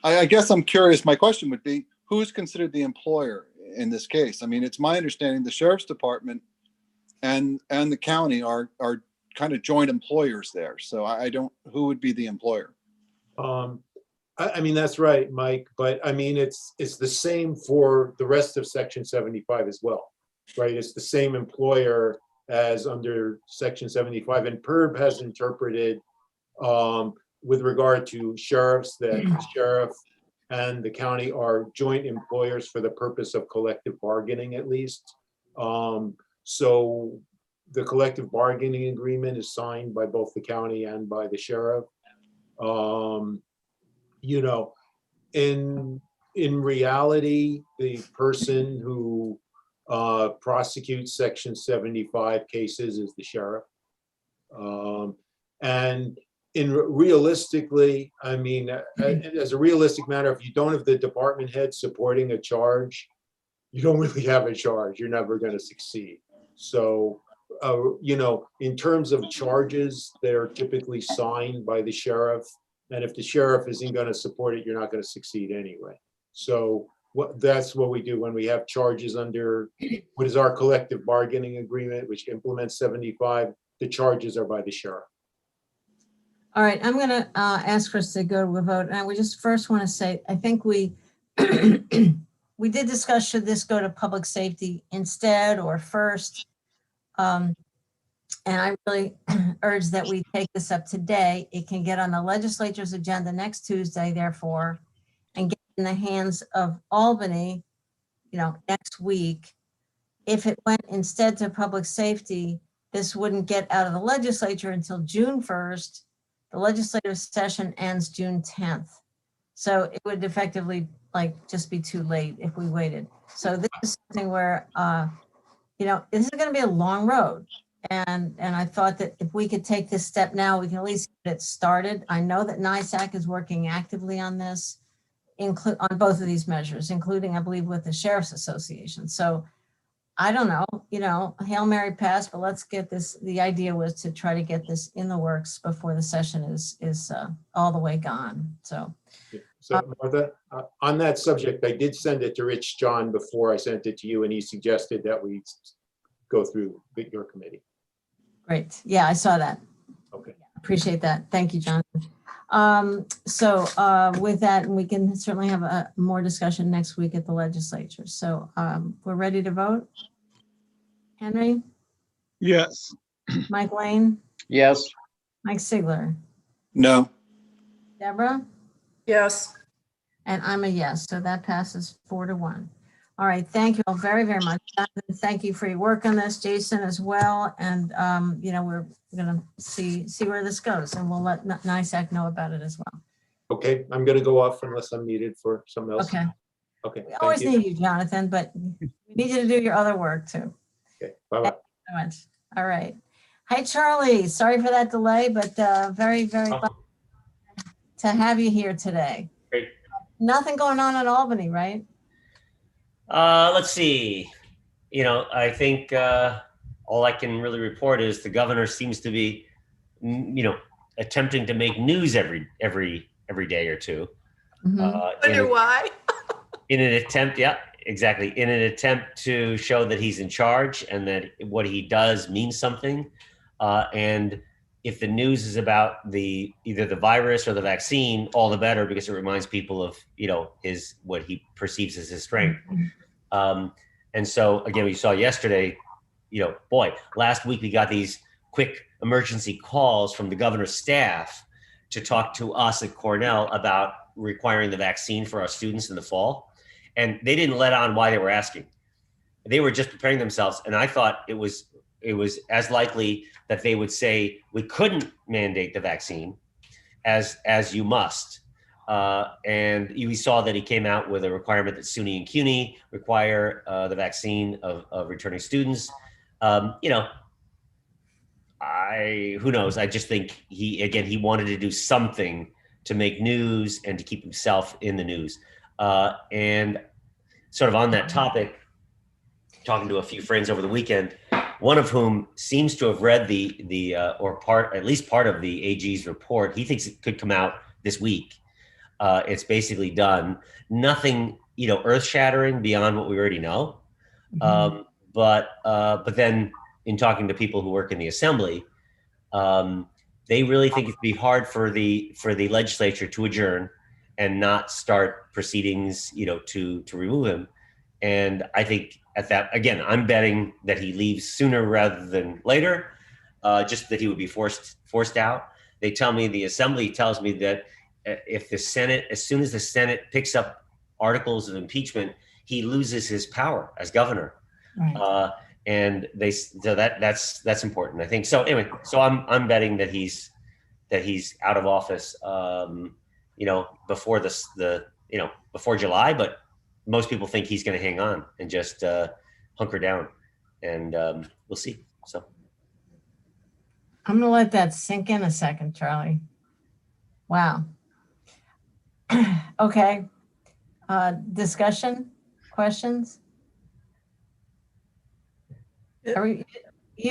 I guess I'm curious, my question would be, who's considered the employer in this case? I mean, it's my understanding the sheriff's department and the county are kind of joint employers there. So who would be the employer? I mean, that's right, Mike, but I mean, it's the same for the rest of section 75 as well, right? It's the same employer as under section 75, and PERB has interpreted with regard to sheriffs that the sheriff and the county are joint employers for the purpose of collective bargaining, at least. So the collective bargaining agreement is signed by both the county and by the sheriff. in reality, the person who prosecutes Section 75 cases is the sheriff. And realistically, I mean, as a realistic matter, if you don't have the department head supporting a charge, you don't really have a charge. You're never going to succeed. So, in terms of charges, they're typically signed by the sheriff. And if the sheriff isn't going to support it, you're not going to succeed anyway. So that's what we do when we have charges under what is our collective bargaining agreement, which implements 75. The charges are by the sheriff. All right, I'm going to ask Chris to go to a vote. And we just first want to say, I think we we did discuss, should this go to public safety instead or first? And I really urge that we take this up today. It can get on the legislature's agenda next Tuesday, therefore, and get in the hands of Albany, next week. If it went instead to public safety, this wouldn't get out of the legislature until June 1st. The legislative session ends June 10th. So it would effectively just be too late if we waited. So this is something where, this is going to be a long road. And I thought that if we could take this step now, we can at least get it started. I know that NISAC is working actively on this, on both of these measures, including, I believe, with the Sheriff's Association. So I don't know, Hail Mary pass, but let's get this. The idea was to try to get this in the works before the session is all the way gone. So Martha, on that subject, I did send it to Rich John before I sent it to you, and he suggested that we go through your committee. Great. Yeah, I saw that. Okay. Appreciate that. Thank you, Jonathan. So with that, we can certainly have a more discussion next week at the legislature. So we're ready to vote. Henry, Yes. Mike Lane, Yes. Mike Sigler, No. Deborah, Yes. and I'm a yes. So that passes 4-1. All right. Thank you all very, very much. Jonathan, thank you for your work on this, Jason as well. And we're going to see where this goes, and we'll let NISAC know about it as well. Okay, I'm going to go off unless I'm needed for something else. Okay. Okay. We always need you, Jonathan, but we need you to do your other work too. Okay. Bye-bye. Thank you so much. All right. Hi, Charlie. Sorry for that delay, but very, very glad to have you here today. Great. Nothing going on in Albany, right? Let's see. I think all I can really report is the governor seems to be, attempting to make news every day or two. Mhm. Wonder why? In an attempt, yeah, exactly. In an attempt to show that he's in charge and that what he does means something. And if the news is about either the virus or the vaccine, all the better, because it reminds people of, what he perceives as his strength. And so again, we saw yesterday, last week we got these quick emergency calls from the governor's staff to talk to us at Cornell about requiring the vaccine for our students in the fall. And they didn't let on why they were asking. They were just preparing themselves. And I thought it was as likely that they would say, we couldn't mandate the vaccine as you must. And we saw that he came out with a requirement that SUNY and CUNY require the vaccine of returning students. Who knows? I just think he wanted to do something to make news and to keep himself in the news. And sort of on that topic, talking to a few friends over the weekend, one of whom seems to have read at least part of the AG's report. He thinks it could come out this week. It's basically done. Nothing, earth-shattering beyond what we already know. Mhm. But then in talking to people who work in the assembly, they really think it'd be hard for the legislature to adjourn and not start proceedings, to remove him. And I think at that, again, I'm betting that he leaves sooner rather than later, just that he would be forced out. They tell me, the assembly tells me that if the Senate, as soon as the Senate picks up articles of impeachment, he loses his power as governor. Right. And that's important, I think. So anyway, so I'm betting that he's out of office, before the before July, but most people think he's going to hang on and just hunker down, and we'll see. So I'm gonna let that sink in a second, Charlie. Wow. Okay. Discussion, questions? You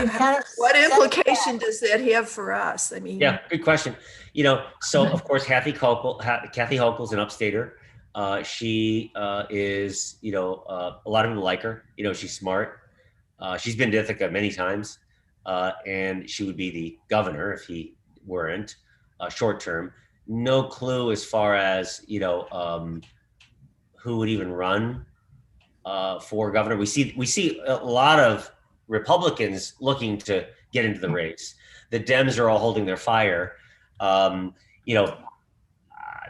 kind of. What implication does that have for us? I mean, yeah, good question. So of course, Kathy Hochul's an upstater. She is, a lot of people like her. She's smart. She's been to Ithaca many times, and she would be the governor if he weren't short term. No clue as far as who would even run for governor. We see a lot of Republicans looking to get into the race. The Dems are all holding their fire. The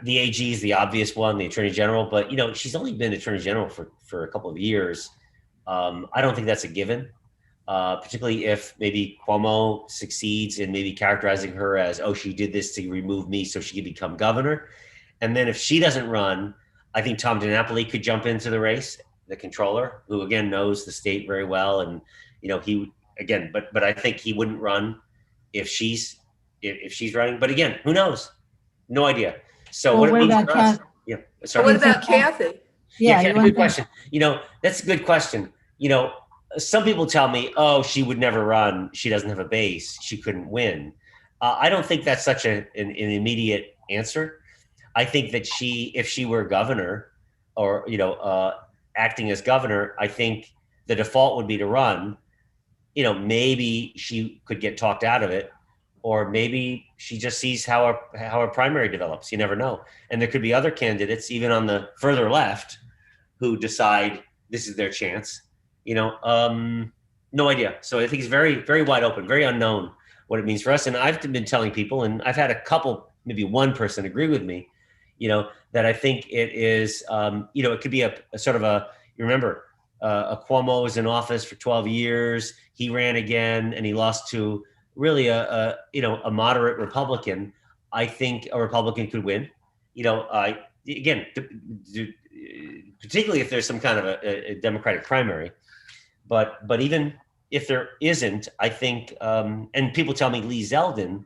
AG is the obvious one, the Attorney General, but she's only been Attorney General for a couple of years. I don't think that's a given, particularly if maybe Cuomo succeeds in maybe characterizing her as, oh, she did this to remove me so she could become governor. And then if she doesn't run, I think Tom DiNapoli could jump into the race, the controller, who again knows the state very well, and he again, but I think he wouldn't run if she's running. But again, who knows? No idea. So Well, what it means for us? Kathy? Yeah, so sorry. what about Kathy? Yeah, Kathy, good question. That's a good question. Some people tell me, oh, she would never run. She doesn't have a base. She couldn't win. I don't think that's such an immediate answer. I think that if she were governor or, acting as governor, I think the default would be to run. Maybe she could get talked out of it, or maybe she just sees how her primary develops. You never know. And there could be other candidates, even on the further left, who decide this is their chance. No idea. So I think it's very, very wide open, very unknown what it means for us. And I've been telling people, and I've had a couple, maybe one person agree with me, that I think it is, it could be a sort of you remember, Cuomo was in office for 12 years. He ran again, and he lost to really a moderate Republican. I think a Republican could win. Again, particularly if there's some kind of a Democratic primary. But even if there isn't, I think, and people tell me Lee Zeldin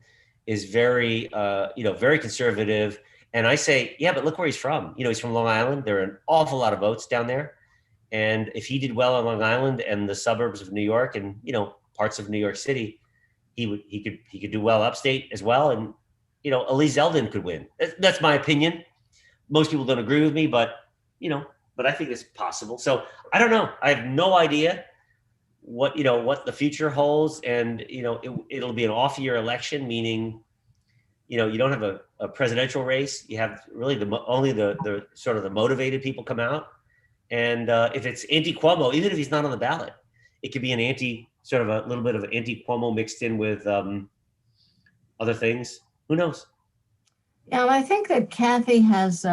is very, very conservative. And I say, yeah, but look where he's from. He's from Long Island. There are an awful lot of votes down there. And if he did well on Long Island and the suburbs of New York and, parts of New York City, he could do well upstate as well. And, Lee Zeldin could win. That's my opinion. Most people don't agree with me, but I think it's possible. So I don't know. I have no idea what the future holds. And, it'll be an off-year election, meaning, you don't have a presidential race. You have really only the sort of the motivated people come out. And if it's anti-Cuomo, even if he's not on the ballot, it could be sort of a little bit of anti-Cuomo mixed in with other things. Who knows? Yeah, I think that Kathy has,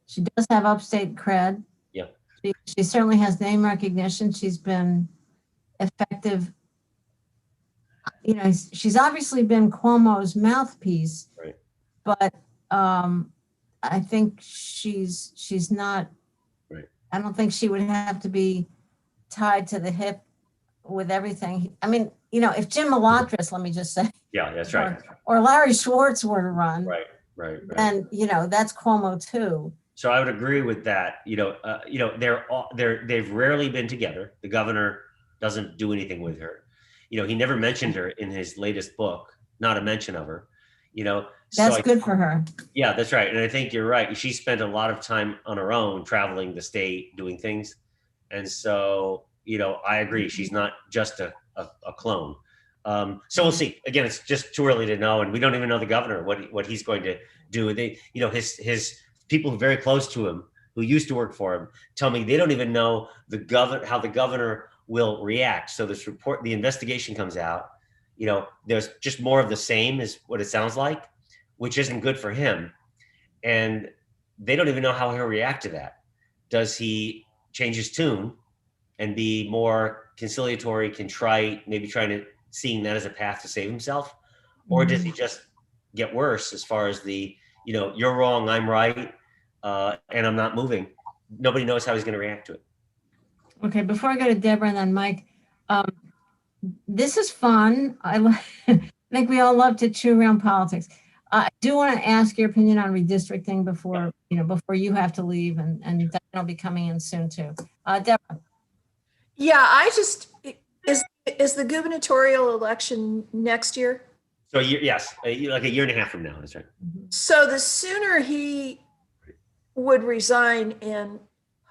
she does have upstate cred. Yeah. She certainly has name recognition. She's been effective. She's obviously been Cuomo's mouthpiece, right. But I think she's not, right. I don't think she would have to be tied to the hip with everything. I mean, if Jim Malatras, let me just say. Yeah, that's right. Or Larry Schwartz were to run. Right. Then, that's Cuomo too. So I would agree with that. They've rarely been together. The governor doesn't do anything with her. He never mentioned her in his latest book, not a mention of her, That's good for her. Yeah, that's right. And I think you're right. She spent a lot of time on her own, traveling the state, doing things. And so, I agree. She's not just a clone. So we'll see. Again, it's just too early to know. And we don't even know the governor, what he's going to do. His people very close to him who used to work for him tell me they don't even know how the governor will react. So this report, the investigation comes out, there's just more of the same is what it sounds like, which isn't good for him. And they don't even know how he'll react to that. Does he change his tune and be more conciliatory, contrite, maybe seeing that as a path to save himself? Or does he just get worse as far as you're wrong, I'm right. and I'm not moving, nobody knows how he's going to react to it. Okay, before I go to Deborah and then Mike, this is fun. I think we all love to chew around politics. I do want to ask your opinion on redistricting before you have to leave, and that'll be coming in soon too. Deborah. Yeah, is the gubernatorial election next year? So yes, like a year and a half from now. That's right. So the sooner he would resign and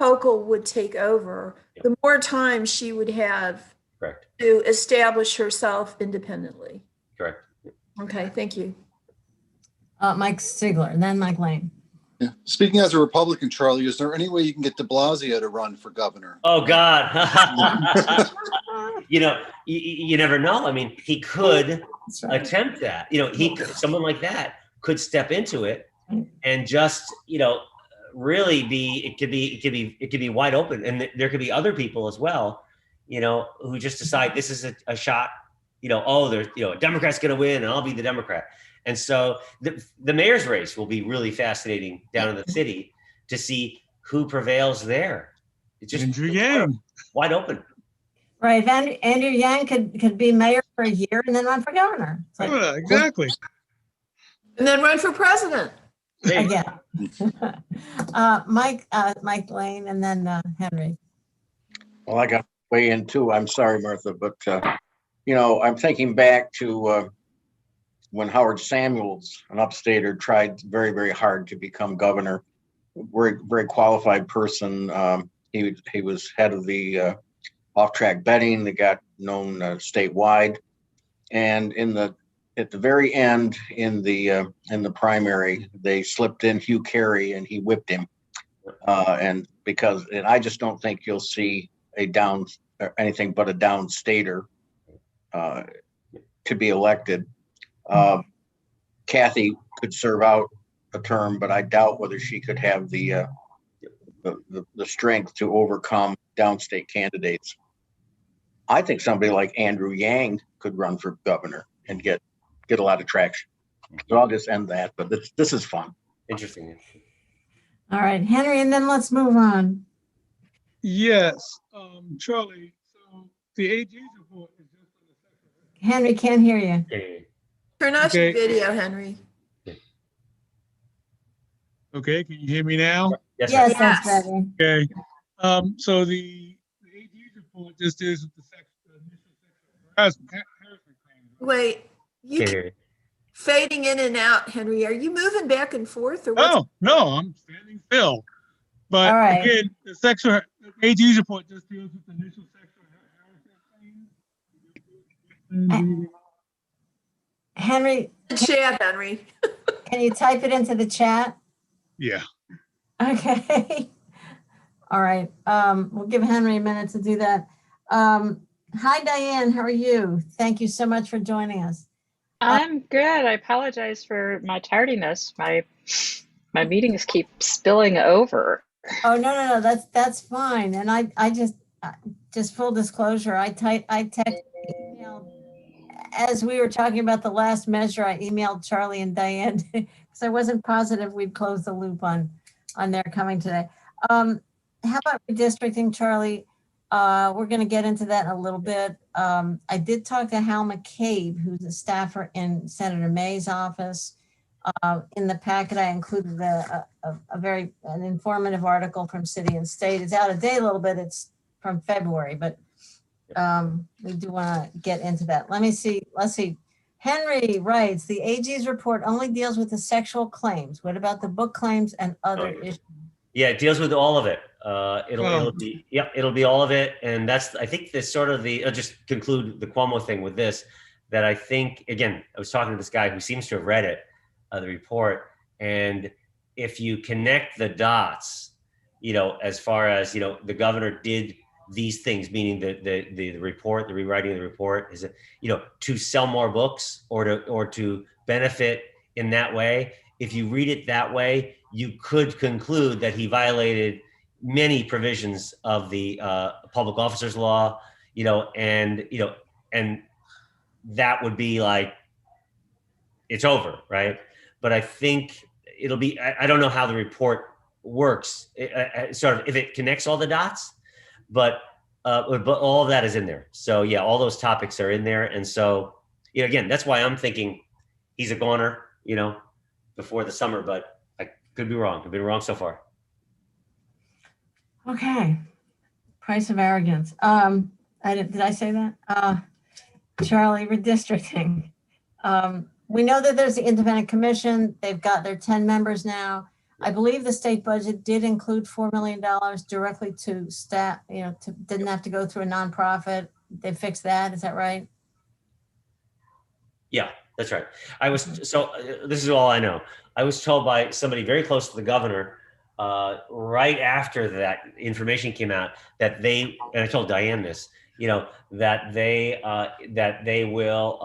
Hochul would take over, the more time she would have Correct. to establish herself independently. Correct. Okay, thank you. Mike Sigler, and then Mike Lane. Yeah. Speaking as a Republican, Charlie, is there any way you can get de Blasio to run for governor? Oh God. You never know. I mean, he could attempt that. Someone like that could step into it and just, really it could be wide open. And there could be other people as well, who just decide this is a shot, there's, a Democrat's going to win and I'll be the Democrat. And so the mayor's race will be really fascinating down in the city to see who prevails there. It's just Andrew Yang. wide open. Right. Andrew Yang could be mayor for a year and then run for governor. It's like, Exactly. And then run for president. again. Mike Lane and then Henry. Well, I got way in too. I'm sorry, Martha, but I'm thinking back to when Howard Samuels, an upstater, tried very, very hard to become governor. Very, very qualified person. He was head of the off-track betting that got known statewide, and at the very end in the primary, they slipped in Hugh Carey and he whipped him. And I just don't think you'll see anything but a downstater to be elected. Kathy could serve out a term, but I doubt whether she could have the strength to overcome downstate candidates. I think somebody like Andrew Yang could run for governor and get a lot of traction. So I'll just end that, but this is fun. Interesting. All right, Henry, and then let's move on. Yes, Charlie. So the AG's report is just on the second. Henry, can't hear you. Turn off your video, Henry. Okay, can you hear me now? Yes. Yes, Sir. that's Yes. better. Okay. So the AG's report just deals with the initial sexual harassment claims. Wait, you Can't keep hear you. fading in and out, Henry. Are you moving back and forth or what's Oh, no, I'm standing still. But All right. again, the AG's report just deals with the initial sexual harassment claims. Henry, chat, Henry? can you type it into the chat? Yeah. Okay. All right. We'll give Henry a minute to do that. Hi, Diane. How are you? Thank you so much for joining us. I'm good. I apologize for my tardiness. My meetings keep spilling over. Oh, no. That's fine. And I just full disclosure, I emailed, as we were talking about the last measure, I emailed Charlie and Diane because I wasn't positive we'd close the loop on their coming today. How about redistricting, Charlie? We're going to get into that in a little bit. I did talk to Hal McCabe, who's a staffer in Senator May's office. In the packet, I included an informative article from City and State. It's out of date a little bit. It's from February, but we do want to get into that. Let's see. Henry writes, the AG's report only deals with the sexual claims. What about the book claims and other issues? Yeah, it deals with all of it. It'll be all of it. And I think this sort of I'll just conclude the Cuomo thing with this, that I think, again, I was talking to this guy who seems to have read it, the report. And if you connect the dots, as far as, the governor did these things, meaning the report, the rewriting of the report is, to sell more books or to benefit in that way. If you read it that way, you could conclude that he violated many provisions of the public officers law, and that would be like, it's over, right? But I think it'll be, I don't know how the report works, sort of if it connects all the dots, but all of that is in there. So yeah, all those topics are in there. And so, you know, again, that's why I'm thinking he's a goner, you know, before the summer, but I could be wrong. I've been wrong so far. Okay. Price of arrogance. Did I say that? Charlie, redistricting. We know that there's the independent commission. They've got their 10 members now. I believe the state budget did include $4 million directly to staff, you know, didn't have to go through a nonprofit. They fixed that. Is that right? Yeah, that's right. This is all I know. I was told by somebody very close to the governor right after that information came out that and I told Diane this, you know, that they will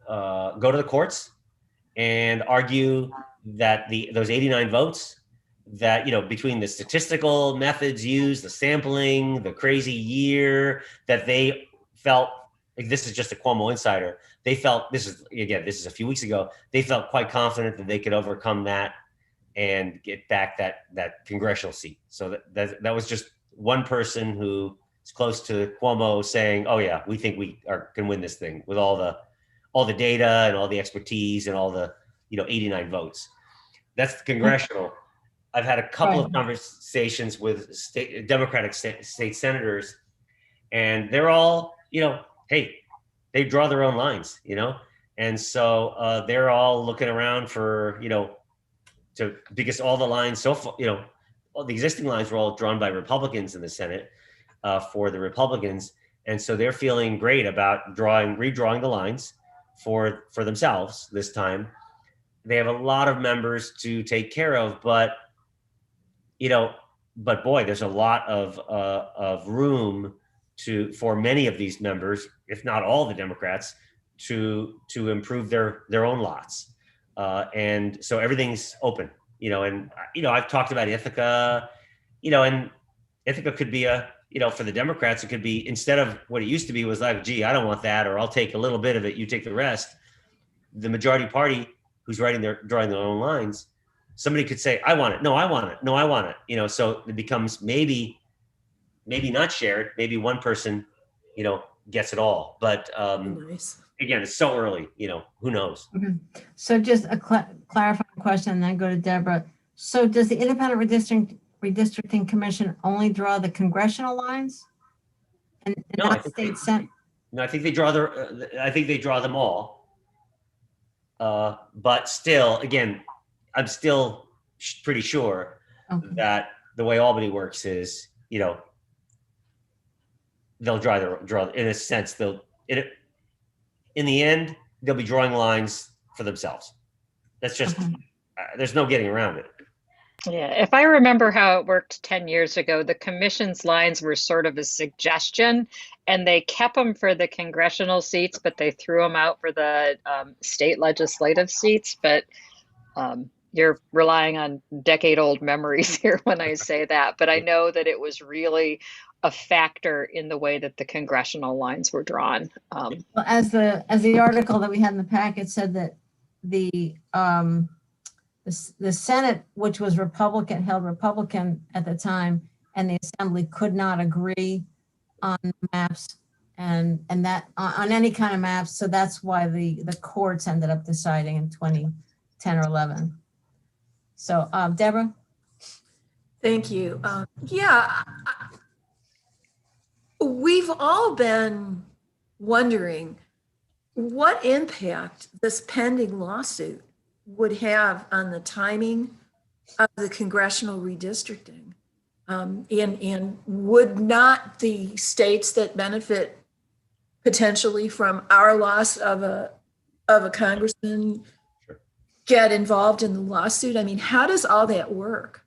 go to the courts and argue that those 89 votes that, you know, between the statistical methods used, the sampling, the crazy year, that they felt, like, this is just a Cuomo insider, they felt, this is a few weeks ago, they felt quite confident that they could overcome that and get back that congressional seat. So that was just one person who is close to Cuomo saying, oh yeah, we think we can win this thing with all the data and all the expertise and all the, you know, 89 votes. That's the congressional. I've had a couple of conversations with Democratic state senators, and they're all, you know, hey, they draw their own lines, you know? And so they're all looking around for, you know, because all the lines so far, you know, all the existing lines were all drawn by Republicans in the Senate for the Republicans. And so they're feeling great about redrawing the lines for themselves this time. They have a lot of members to take care of, but, you know, but boy, there's a lot of room for many of these members, if not all the Democrats, to improve their own lots. And so everything's open, you know, and, you know, I've talked about Ithaca, you know, and Ithaca could be you know, for the Democrats, it could be, instead of what it used to be was like, gee, I don't want that, or I'll take a little bit of it, you take the rest. The majority party who's drawing their own lines, somebody could say, I want it. No, I want it. No, I want it. You know, so it becomes maybe not shared. Maybe one person, you know, gets it all. But Nice. again, it's so early, you know, who knows? Okay. So just a clarifying question, and then go to Deborah. So does the Independent Redistricting Commission only draw the congressional lines? And No, not state senate? No, I think they draw them all. But still, again, I'm still pretty sure that the way Albany works is, you know, they'll draw in a sense, in the end, they'll be drawing lines for themselves. That's just, there's no getting around it. Yeah, if I remember how it worked 10 years ago, the commission's lines were sort of a suggestion, and they kept them for the congressional seats, but they threw them out for the state legislative seats. But you're relying on decade-old memories here when I say that. But I know that it was really a factor in the way that the congressional lines were drawn. Well, as the article that we had in the packet said, that the Senate, which was held Republican at the time, and the Assembly could not agree on maps and that on any kind of maps. So that's why the courts ended up deciding in 2010 or 11. So Deborah? Thank you. Yeah, we've all been wondering what impact this pending lawsuit would have on the timing of the congressional redistricting. And would not the states that benefit potentially from our loss of a congressman get involved in the lawsuit? I mean, how does all that work?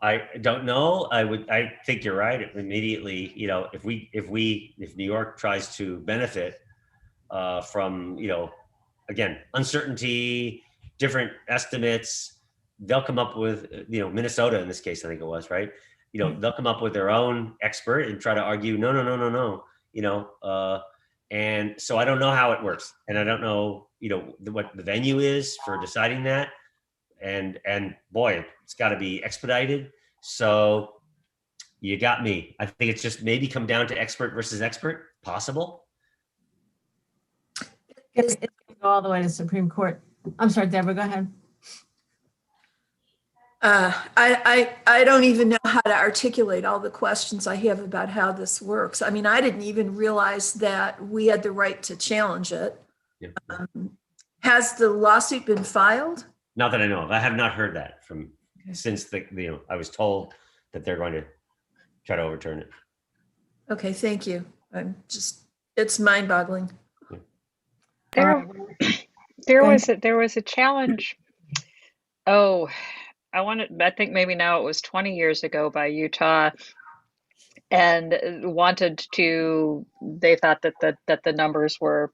I don't know. I think you're right. Immediately, you know, if New York tries to benefit from, you know, again, uncertainty, different estimates, they'll come up with, you know, Minnesota in this case, I think it was, right? You know, they'll come up with their own expert and try to argue, no, you know, and so I don't know how it works. And I don't know, you know, what the venue is for deciding that. and boy, it's got to be expedited. So you got me. I think it's just maybe come down to expert versus expert, possible. It's going to go all the way to Supreme Court. I'm sorry, Deborah, go ahead. I don't even know how to articulate all the questions I have about how this works. I mean, I didn't even realize that we had the right to challenge it. Yeah. Has the lawsuit been filed? Not that I know of. I have not heard that from since I was told that they're going to try to overturn it. Okay, thank you. It's mind-boggling. There was a challenge. Oh, I think maybe now it was 20 years ago by Utah, and they thought that the numbers were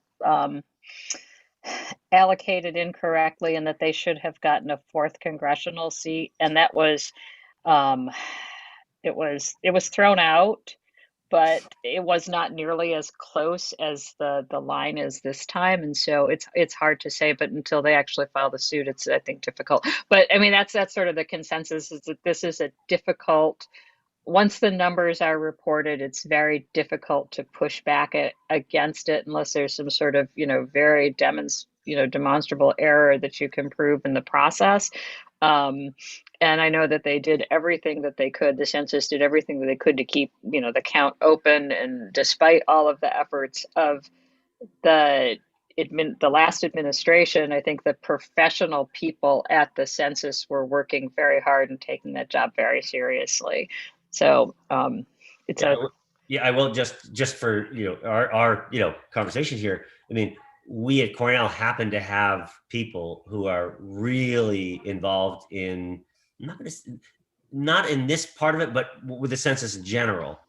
allocated incorrectly and that they should have gotten a 4th congressional seat, and that was it was thrown out, but it was not nearly as close as the line is this time. And so it's hard to say, but until they actually file the suit, it's, I think, difficult. But I mean, that's sort of the consensus, is that this is a difficult, once the numbers are reported, it's very difficult to push back against it unless there's some sort of, very demonstrable error that you can prove in the process. And I know that they did everything that they could. The census did everything that they could to keep, the count open. And despite all of the efforts of the last administration, I think the professional people at the census were working very hard and taking that job very seriously. So it's I will just for our conversation here. I mean, we at Cornell happen to have people who are really involved in not in this part of it, but with the census in general.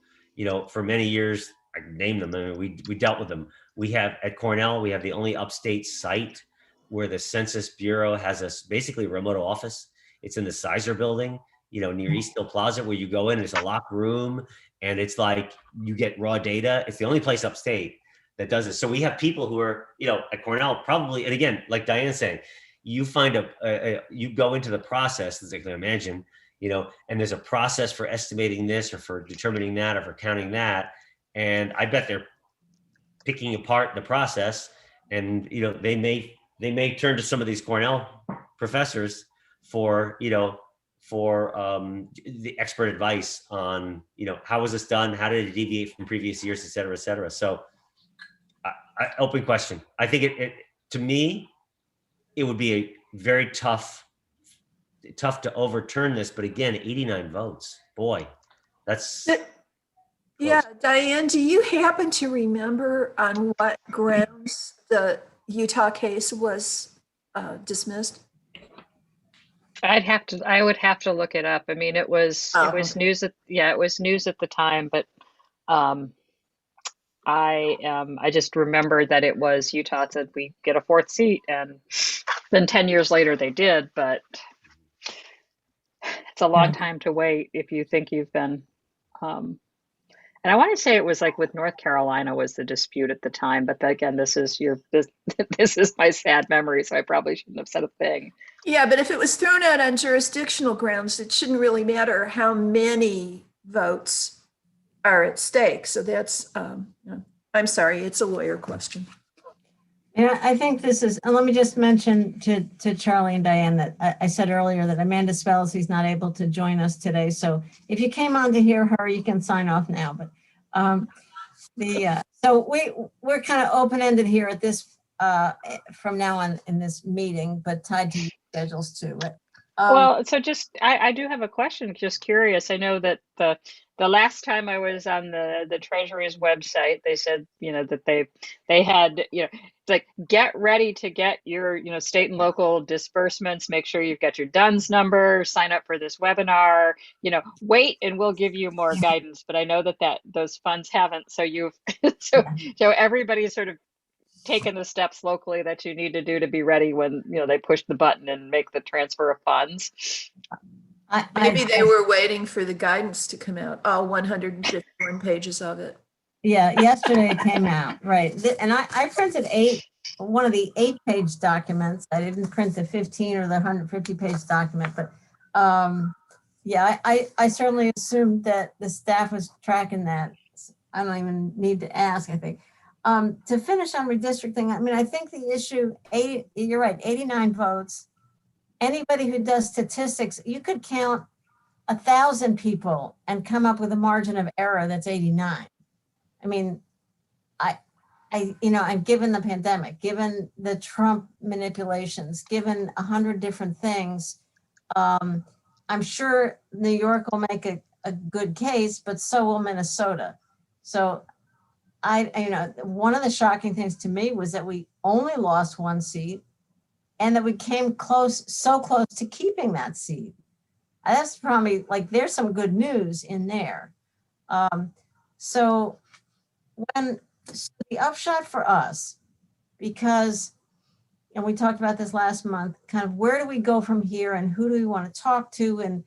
For many years, I can name them. I mean, we dealt with them. We have at Cornell, we have the only upstate site where the Census Bureau has basically a remote office. It's in the Sizer building, near East Hill Plaza, where you go in, it's a locked room, and it's like you get raw data. It's the only place upstate that does it. So we have people who are, at Cornell probably, and again, like Diane's saying, you find you go into the process, as I can imagine, and there's a process for estimating this or for determining that or for counting that. And I bet they're picking apart the process, and, they may turn to some of these Cornell professors for the expert advice on, how was this done? How did it deviate from previous years, et cetera, et cetera. So open question. I think it to me, it would be a very tough to overturn this. But again, 89 votes, boy, that's. Yeah, Diane, do you happen to remember on what grounds the Utah case was dismissed? I would have to look it up. I mean, it was news it was news at the time, but I just remember that it was Utah said we get a 4th seat, and then 10 years later they did, but it's a long time to wait if you think you've been, and I want to say it was like with North Carolina was the dispute at the time, but again, this is my sad memory, so I probably shouldn't have said a thing. Yeah, but if it was thrown out on jurisdictional grounds, it shouldn't really matter how many votes are at stake. So that's, I'm sorry, it's a lawyer question. Yeah, I think this is, and let me just mention to Charlie and Diane that I said earlier that Amanda Spells, not able to join us today. So if you came on to hear her, you can sign off now. But so we're kind of open-ended here at this, from now on in this meeting, but tied to your schedules too. But, well, so I do have a question, just curious. I know that the last time I was on the Treasury's website, they said, that they had, it's like, get ready to get your, state and local disbursements, make sure you've got your DUNS number, sign up for this webinar, wait and we'll give you more guidance. But I know that those funds haven't. So so everybody's sort of taken the steps locally that you need to do to be ready when, they push the button and make the transfer of funds. Maybe they were waiting for the guidance to come out, all 151 pages of it. Yeah, yesterday it came out, right. And I printed 8 one of the 8-page documents. I didn't print the 15 or the 150-page document, but yeah, I certainly assumed that the staff was tracking that. I don't even need to ask, I think. To finish on redistricting, I mean, I think the issue, you're right, 89 votes. Anybody who does statistics, you could count 1,000 people and come up with a margin of error that's 89. I mean, and given the pandemic, given the Trump manipulations, given 100 different things, I'm sure New York will make a good case, but so will Minnesota. So one of the shocking things to me was that we only lost 1 seat and that we came so close to keeping that seat. That's probably like, there's some good news in there. So the upshot for us, because, and we talked about this last month, kind of where do we go from here and who do we want to talk to? And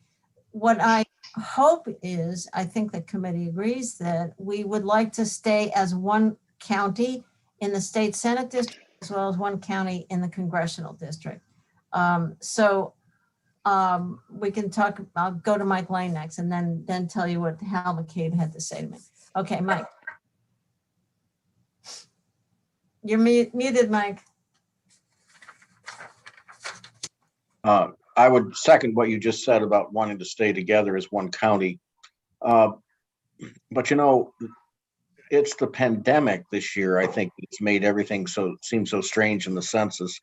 what I hope is, I think the committee agrees that we would like to stay as one county in the state Senate district, as well as one county in the congressional district. We can talk, I'll go to Mike Lane next and then tell you what Hal McCabe had to say to me. Okay, Mike. You're muted, Mike. I would second what you just said about wanting to stay together as one county. But it's the pandemic this year. I think it's made everything seem so strange in the census.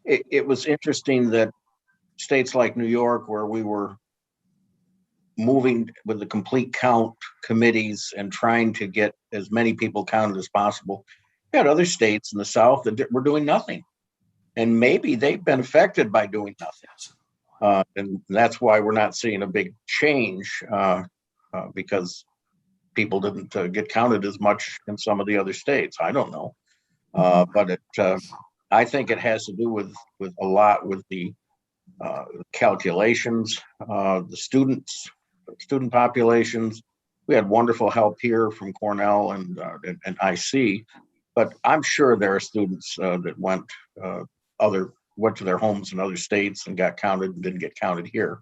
It was interesting that states like New York, where we were moving with the complete count committees and trying to get as many people counted as possible, we had other states in the South that were doing nothing. And maybe they've been affected by doing nothing. And that's why we're not seeing a big change, because people didn't get counted as much in some of the other states. I don't know. But I think it has to do with a lot with the calculations, the student populations. We had wonderful help here from Cornell and IC, but I'm sure there are students that went to their homes in other states and got counted and didn't get counted here.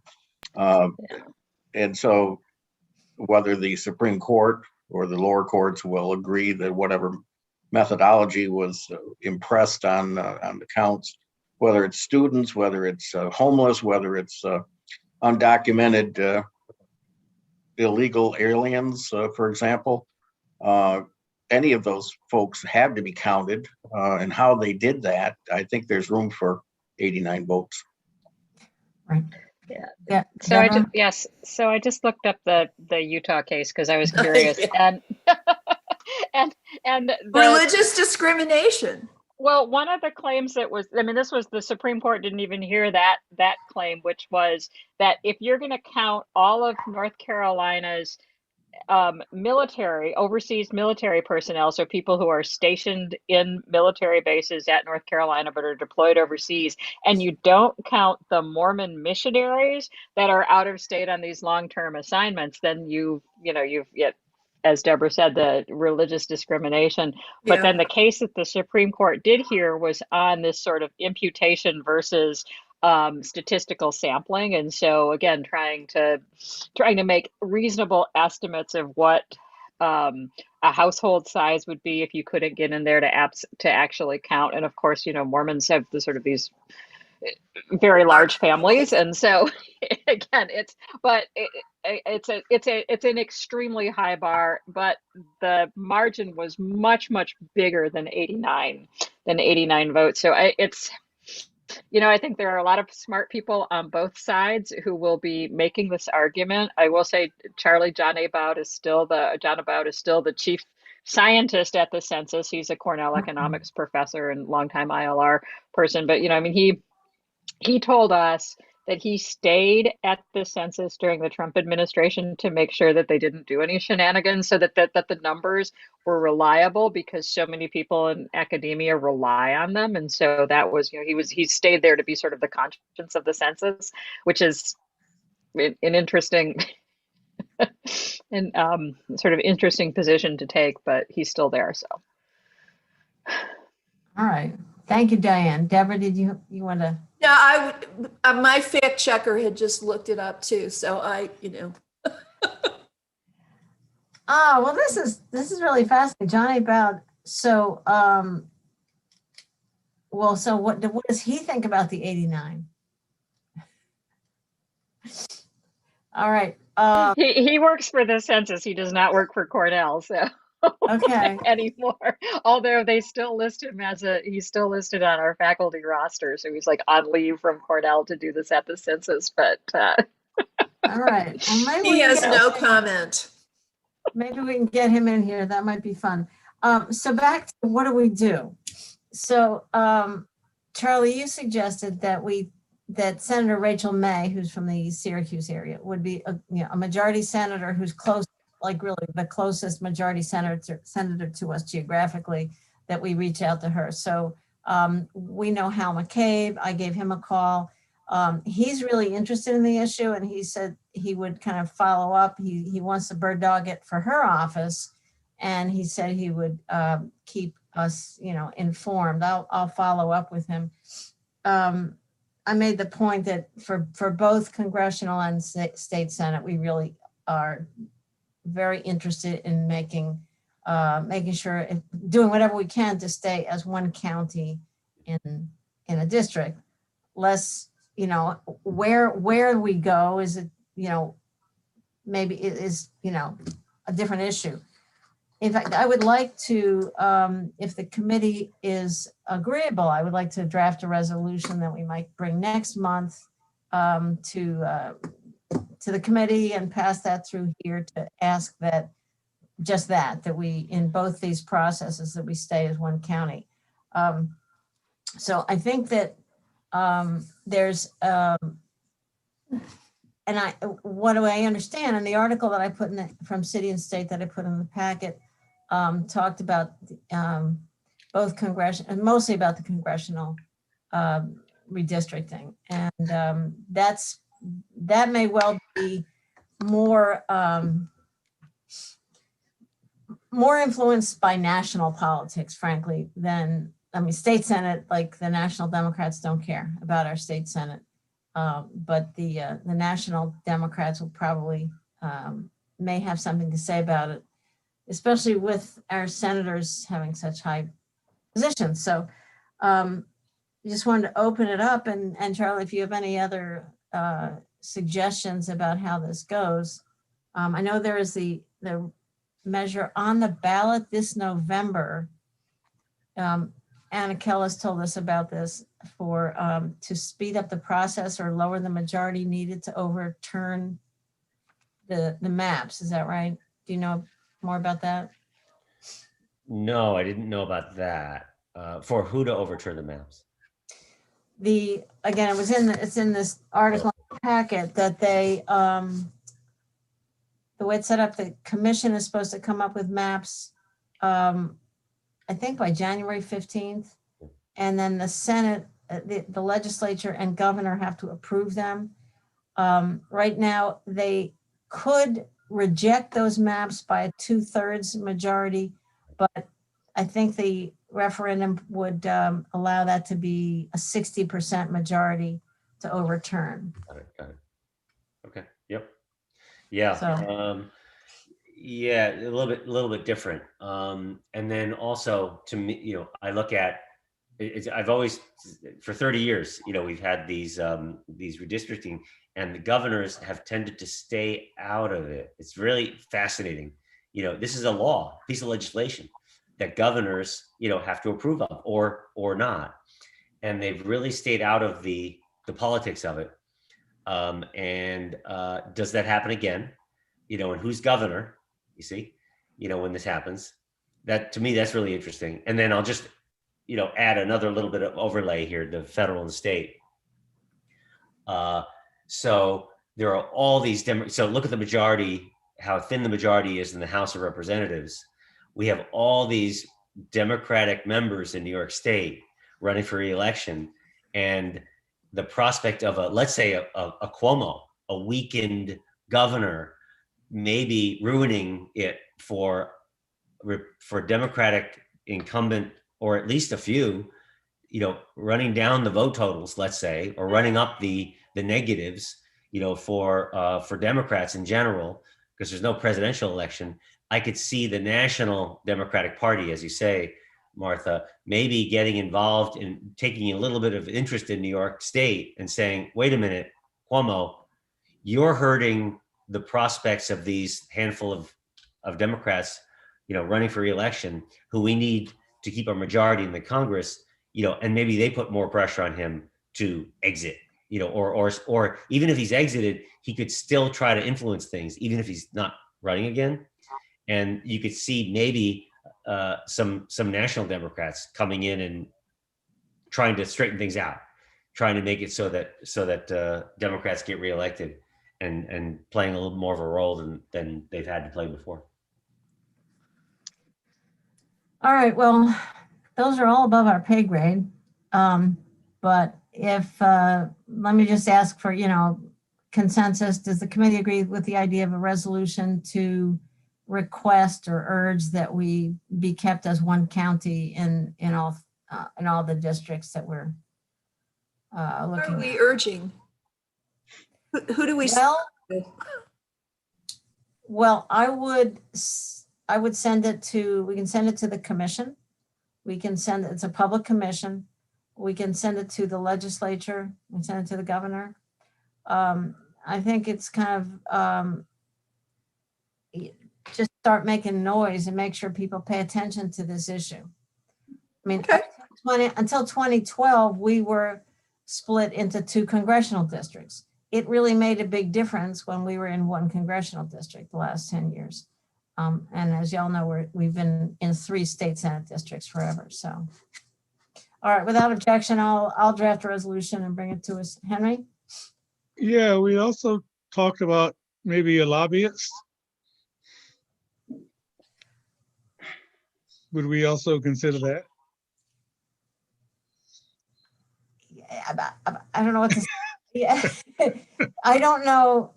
And so whether the Supreme Court or the lower courts will agree that whatever methodology was impressed on the counts, whether it's students, whether it's homeless, whether it's undocumented illegal aliens, for example, any of those folks had to be counted, and how they did that, I think there's room for 89 votes. Right. Yeah. So I just looked up the Utah case because I was curious. and religious discrimination. Well, one of the claims that was, this was the Supreme Court didn't even hear that claim, which was that if you're going to count all of North Carolina's overseas military personnel, so people who are stationed in military bases at North Carolina but are deployed overseas, and you don't count the Mormon missionaries that are out of state on these long-term assignments, then you've as Deborah said, the religious discrimination. But then the case that the Supreme Court did hear was on this sort of imputation versus statistical sampling. And so again, trying to make reasonable estimates of what a household size would be if you couldn't get in there to actually count. And of course, Mormons have the sort of these very large families, and so again, it's an extremely high bar, but the margin was much bigger than 89 votes. So I think there are a lot of smart people on both sides who will be making this argument. I will say John About is still the chief scientist at the census. He's a Cornell economics professor and longtime ILR person, but he told us that he stayed at the census during the Trump administration to make sure that they didn't do any shenanigans, so that the numbers were reliable, because so many people in academia rely on them. And so that was, he stayed there to be sort of the conscience of the census, which is an interesting and sort of interesting position to take, but he's still there. So All right. Thank you, Diane. Deborah, did you want to? Yeah, I would, my fact checker had just looked it up too. So Oh, well, this is really fascinating. Johnny Bowd. So, so what does he think about the 89? All right. he works for the census. He does not work for Cornell. So Okay. anymore. Although they still list him he's still listed on our faculty roster. So he's like on leave from Cornell to do this at the census. But All right. Well, maybe he has no comment. Maybe we can get him in here. That might be fun. So back to what do we do? So Charlie, you suggested that Senator Rachel May, who's from the Syracuse area, would be a majority senator who's close, like really the closest majority senator to us geographically, that we reach out to her. So we know Hal McCabe. I gave him a call. He's really interested in the issue, and he said he would kind of follow up. He wants to bird dog it for her office, and he said he would keep us, informed. I'll follow up with him. I made the point that for both congressional and state senate, we really are very interested in making sure, doing whatever we can to stay as one county in a district. Less, where we go is it, maybe it is, a different issue. In fact, I would like to, if the committee is agreeable, I would like to draft a resolution that we might bring next month to the committee and pass that through here to ask that we, in both these processes, that we stay as one county. So I think that there's, and what do I understand? And the article that I put from City and State that I put in the packet talked about both congressional, and mostly about the congressional redistricting. And that may well be more influenced by national politics, frankly, than, state Senate, like the National Democrats don't care about our state Senate. But the National Democrats will probably may have something to say about it, especially with our senators having such high positions. So just wanted to open it up. And Charlie, if you have any other suggestions about how this goes. I know there is the measure on the ballot this November. Anna Kellis told us about this for to speed up the process or lower the majority needed to overturn the maps. Is that right? Do you know more about that? No, I didn't know about that. For who to overturn the maps? Again, it's in this article packet that they the way it's set up, the commission is supposed to come up with maps I think by January 15th, and then the Senate, the legislature and governor have to approve them. Right now, they could reject those maps by a 2/3 majority, but I think the referendum would allow that to be a 60% majority to overturn. Got it. Okay. Yep. Yeah. So- Yeah, a little bit different. And then also to me, I look at I've always, for 30 years, we've had these redistricting, and the governors have tended to stay out of it. It's really fascinating. This is a law, piece of legislation that governors, have to approve of or not. And they've really stayed out of the politics of it. And does that happen again? And who's governor? You see, when this happens, that to me, that's really interesting. And then I'll just, add another little bit of overlay here, the federal and state. So there are all these, so look at the majority, how thin the majority is in the House of Representatives. We have all these Democratic members in New York State running for re-election, and the prospect of let's say a Cuomo, a weakened governor, maybe ruining it for Democratic incumbent, or at least a few, running down the vote totals, let's say, or running up the negatives, for Democrats in general, because there's no presidential election. I could see the National Democratic Party, as you say, Martha, maybe getting involved in taking a little bit of interest in New York State and saying, wait a minute, Cuomo, you're hurting the prospects of these handful of Democrats, running for re-election, who we need to keep a majority in the Congress, and maybe they put more pressure on him to exit, or even if he's exited, he could still try to influence things, even if he's not running again. And you could see maybe some national Democrats coming in and trying to straighten things out, trying to make it so that Democrats get reelected and playing a little more of a role than they've had to play before. All right, well, those are all above our pay grade. But if, let me just ask for, consensus. Does the committee agree with the idea of a resolution to request or urge that we be kept as one county in all the districts that we're Who are looking we at? urging? Who do we? Well, I would send it to, we can send it to the commission. We can send, it's a public commission. We can send it to the legislature. We can send it to the governor. I think it's kind of, just start making noise and make sure people pay attention to this issue. I mean, Okay. until 2012, we were split into 2 congressional districts. It really made a big difference when we were in 1 congressional district the last 10 years. And as y'all know, we've been in 3 state senate districts forever. So, all right, without objection, I'll draft a resolution and bring it to us. Henry? Yeah, we also talked about maybe a lobbyist. Would we also consider that? Yeah, I don't know what to say. Yeah. I don't know.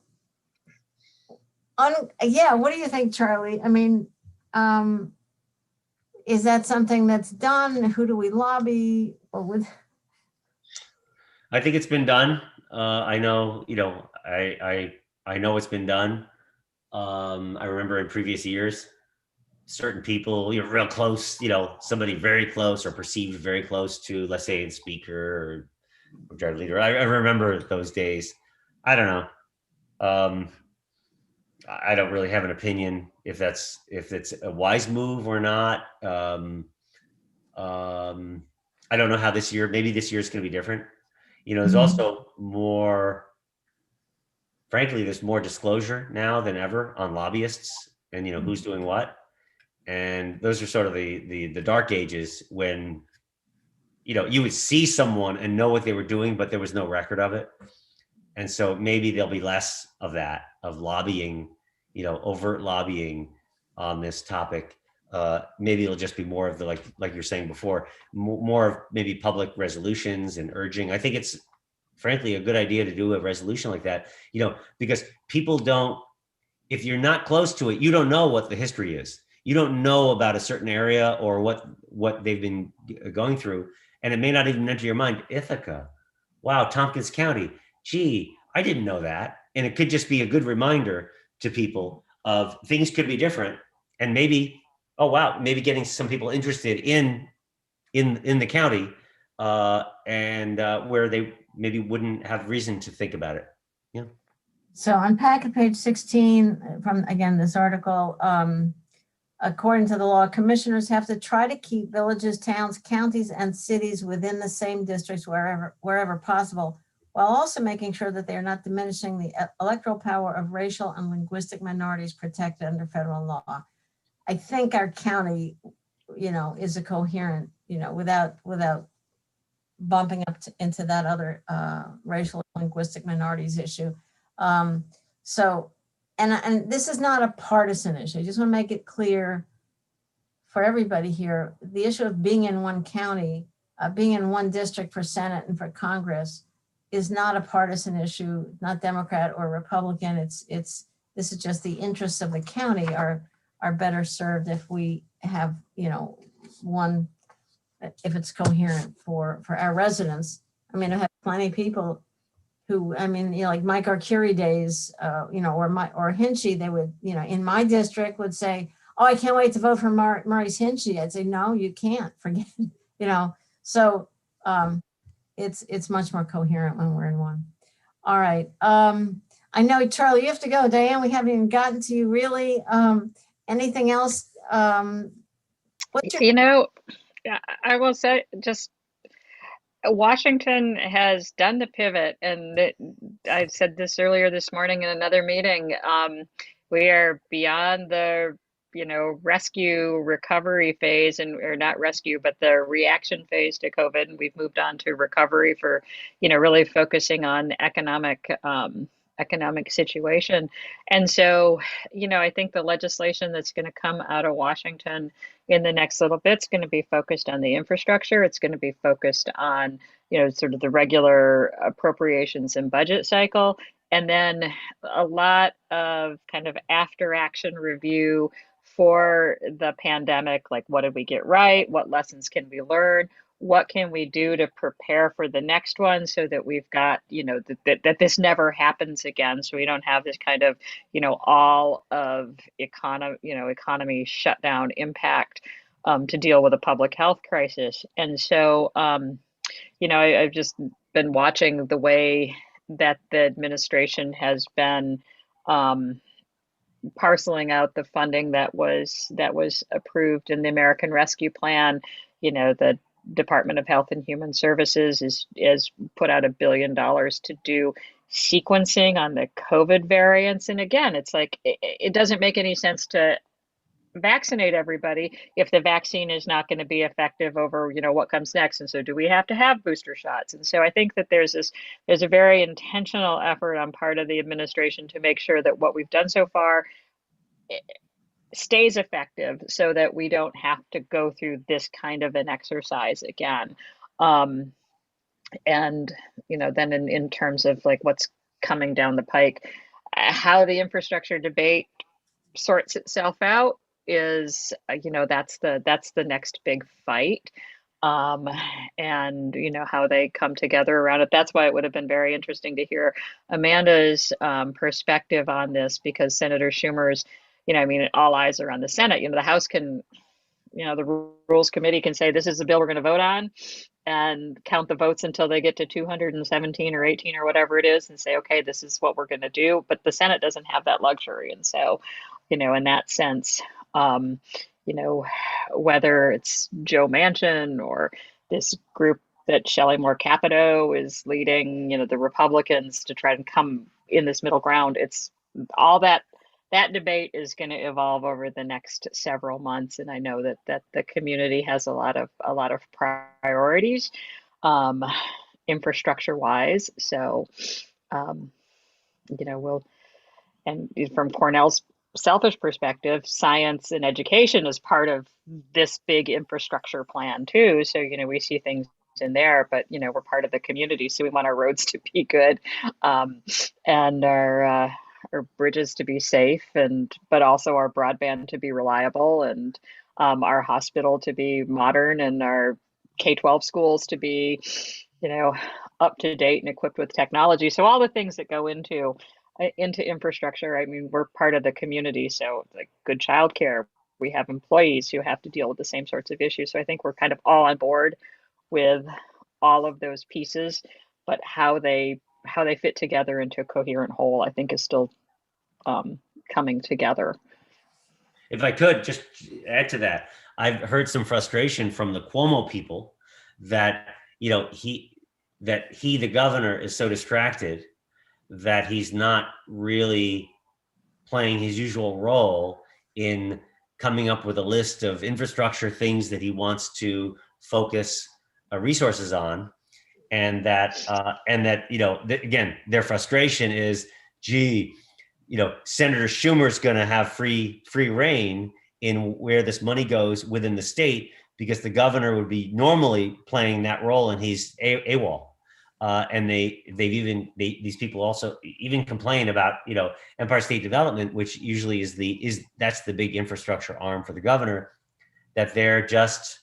Yeah, what do you think, Charlie? I mean, is that something that's done? Who do we lobby or with? I think it's been done. I know, I know it's been done. I remember in previous years, certain people, real close, somebody very close or perceived very close to, let's say, a speaker or drug leader. I remember those days. I don't know. I don't really have an opinion if it's a wise move or not. I don't know how this year, maybe this year is going to be different. There's also more, frankly, there's more disclosure now than ever on lobbyists and, who's doing what. And those are sort of the dark ages when, you would see someone and know what they were doing, but there was no record of it. And so maybe there'll be less of that, of lobbying, overt lobbying on this topic. Maybe it'll just be more of the, like you're saying before, more of maybe public resolutions and urging. I think it's frankly a good idea to do a resolution like that, because people don't, if you're not close to it, you don't know what the history is. You don't know about a certain area or what they've been going through. And it may not even enter your mind. Ithaca, wow, Tompkins County, gee, I didn't know that. And it could just be a good reminder to people of things could be different. And maybe, oh, wow, maybe getting some people interested in the county and where they maybe wouldn't have reason to think about it. Yeah. So on packet page 16 from, again, this article, according to the law, commissioners have to try to keep villages, towns, counties, and cities within the same districts wherever possible, while also making sure that they are not diminishing the electoral power of racial and linguistic minorities protected under federal law. I think our county, is a coherent, without bumping up into that other racial and linguistic minorities issue. So, and this is not a partisan issue. I just want to make it clear for everybody here, the issue of being in one county, being in one district for Senate and for Congress is not a partisan issue, not Democrat or Republican. It's This is just the interests of the county are better served if we have, one, if it's coherent for our residents. I mean, I have plenty of people who, like Mike Arcuri days, or Hinchy, they would, in my district would say, oh, I can't wait to vote for Maurice Hinchy. I'd say, no, you can't, forget it, So it's much more coherent when we're in one. All right. I know, Charlie, you have to go. Diane, we haven't even gotten to you really. Anything else? What's your I will say just Washington has done the pivot, and I said this earlier this morning in another meeting. We are beyond the rescue recovery phase, or not rescue, but the reaction phase to COVID, and we've moved on to recovery for really focusing on economic situation. And so, I think the legislation that's going to come out of Washington in the next little bit is going to be focused on the infrastructure. It's going to be focused on, sort of the regular appropriations and budget cycle. And then a lot of kind of after action review for the pandemic, like what did we get right? What lessons can we learn? What can we do to prepare for the next one so that we've got, that this never happens again. So we don't have this kind of, all of economy shutdown impact to deal with a public health crisis. And so, I've just been watching the way that the administration has been parceling out the funding that was approved in the American Rescue Plan. The Department of Health and Human Services is put out $1 billion to do sequencing on the COVID variants. And again, it's like, it doesn't make any sense to vaccinate everybody if the vaccine is not going to be effective over, what comes next. And so do we have to have booster shots? And so I think that there's a very intentional effort on part of the administration to make sure that what we've done so far stays effective so that we don't have to go through this kind of an exercise again. And, then in terms of like what's coming down the pike, how the infrastructure debate sorts itself out is, that's the next big fight. And how they come together around it. That's why it would have been very interesting to hear Amanda's perspective on this, because Senator Schumer's, all eyes are on the Senate. The House can, the Rules Committee can say, this is the bill we're going to vote on, and count the votes until they get to 217 or 18 or whatever it is, and say, okay, this is what we're going to do. But the Senate doesn't have that luxury. And so, in that sense, whether it's Joe Manchin or this group that Shelley Moore Capito is leading, the Republicans to try and come in this middle ground, it's all that debate is going to evolve over the next several months. And I know that the community has a lot of priorities, infrastructure wise. So, and from Cornell's selfish perspective, science and education is part of this big infrastructure plan too. So, we see things in there, but, we're part of the community. So we want our roads to be good, and our bridges to be safe, but also our broadband to be reliable, and our hospital to be modern, and our K-12 schools to be, up to date and equipped with technology. So all the things that go into infrastructure, we're part of the community. So like good childcare, we have employees who have to deal with the same sorts of issues. So I think we're kind of all on board with all of those pieces, but how they fit together into a coherent whole, I think is still coming together. If I could just add to that, I've heard some frustration from the Cuomo people that, the governor is so distracted that he's not really playing his usual role in coming up with a list of infrastructure things that he wants to focus resources on. And that, again, their frustration is, Senator Schumer's going to have free reign in where this money goes within the state, because the governor would be normally playing that role and he's AWOL. And these people also even complain about, Empire State Development, which usually that's the big infrastructure arm for the governor, that they're just,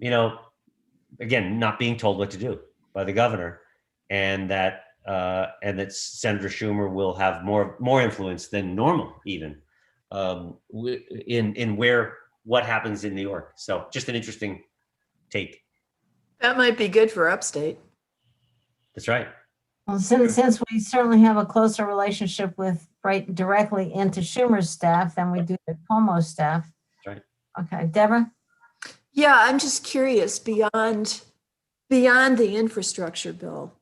again, not being told what to do by the governor, and that Senator Schumer will have more influence than normal, even in what happens in New York. So just an interesting take. That might be good for upstate. That's right. Well, since we certainly have a closer relationship with right directly into Schumer's staff than we do the Cuomo staff. That's right. Okay, Deborah? Yeah, I'm just curious, beyond the infrastructure bill,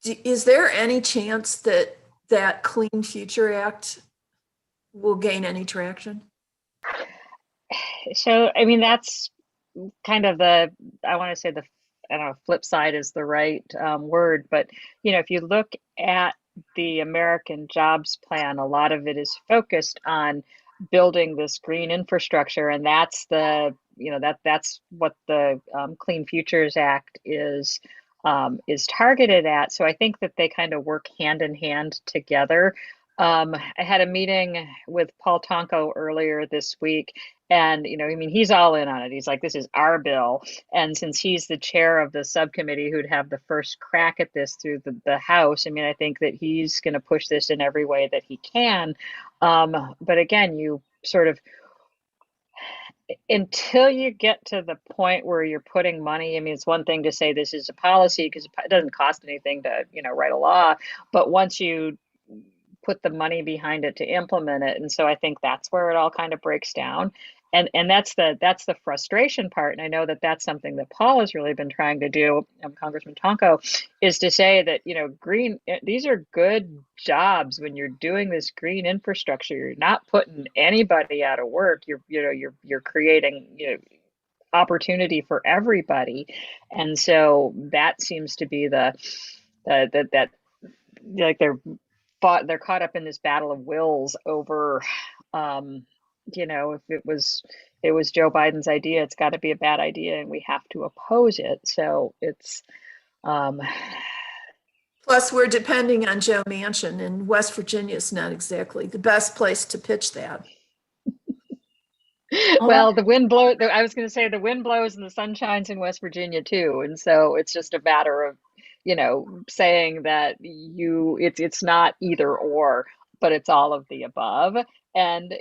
is there any chance that Clean Future Act will gain any traction? So, I mean, that's kind of I want to say I don't know, flip side is the right word, but, if you look at the American Jobs Plan, a lot of it is focused on building this green infrastructure, and that's that's what the Clean Futures Act is targeted at. So I think that they kind of work hand in hand together. I had a meeting with Paul Tonko earlier this week, and he's all in on it. He's like, this is our bill, and since he's the chair of the subcommittee who'd have the first crack at this through the House, I think that he's going to push this in every way that he can. But again, you sort of, until you get to the point where you're putting money, it's one thing to say this is a policy because it doesn't cost anything to write a law, but once you put the money behind it to implement it, and so I think that's where it all kind of breaks down, and that's the frustration part. And I know that that's something that Paul has really been trying to do, Congressman Tonko, is to say that these are good jobs. When you're doing this green infrastructure, you're not putting anybody out of work. You're creating opportunity for everybody, and so that seems to be that like they're caught up in this battle of wills over if it was Joe Biden's idea, it's got to be a bad idea and we have to oppose it. So it's Plus, we're depending on Joe Manchin, and West Virginia is not exactly the best place to pitch that. well, the wind blows. I was going to say the wind blows and the sun shines in West Virginia too, and so it's just a matter of saying that it's not either or, but it's all of the above. And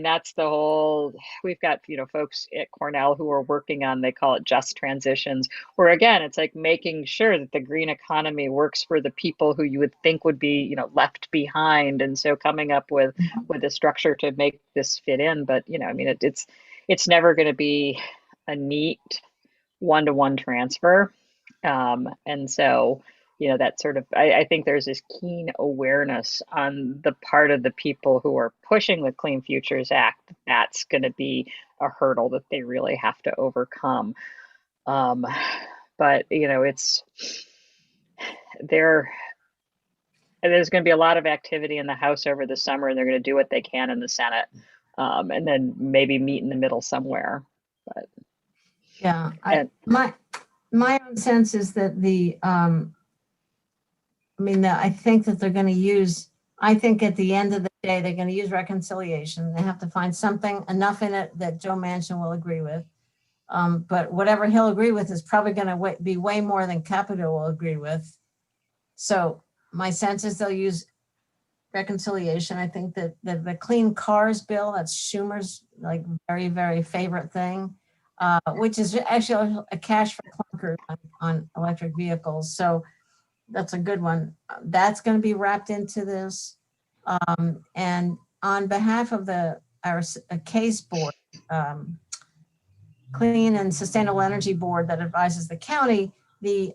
that's the whole. We've got folks at Cornell who are working on, they call it just transitions, where again it's like making sure that the green economy works for the people who you would think would be left behind, and so coming up with a structure to make this fit in. But it's never going to be a neat one-to-one transfer. And so, that sort of, I think there's this keen awareness on the part of the people who are pushing the Clean Futures Act. That's going to be a hurdle that they really have to overcome. But, there's going to be a lot of activity in the House over the summer, and they're going to do what they can in the Senate, and then maybe meet in the middle somewhere. But yeah, my own sense is that I think that they're going to use, I think at the end of the day, they're going to use reconciliation. They have to find something enough in it that Joe Manchin will agree with. But whatever he'll agree with is probably going to be way more than Capitol will agree with. So my sense is they'll use reconciliation. I think that the Clean Cars bill, that's Schumer's like very, very favorite thing, which is actually a cash for clunkers on electric vehicles. So that's a good one. That's going to be wrapped into this. And on behalf of our CASE board, Clean and Sustainable Energy Board that advises the county, the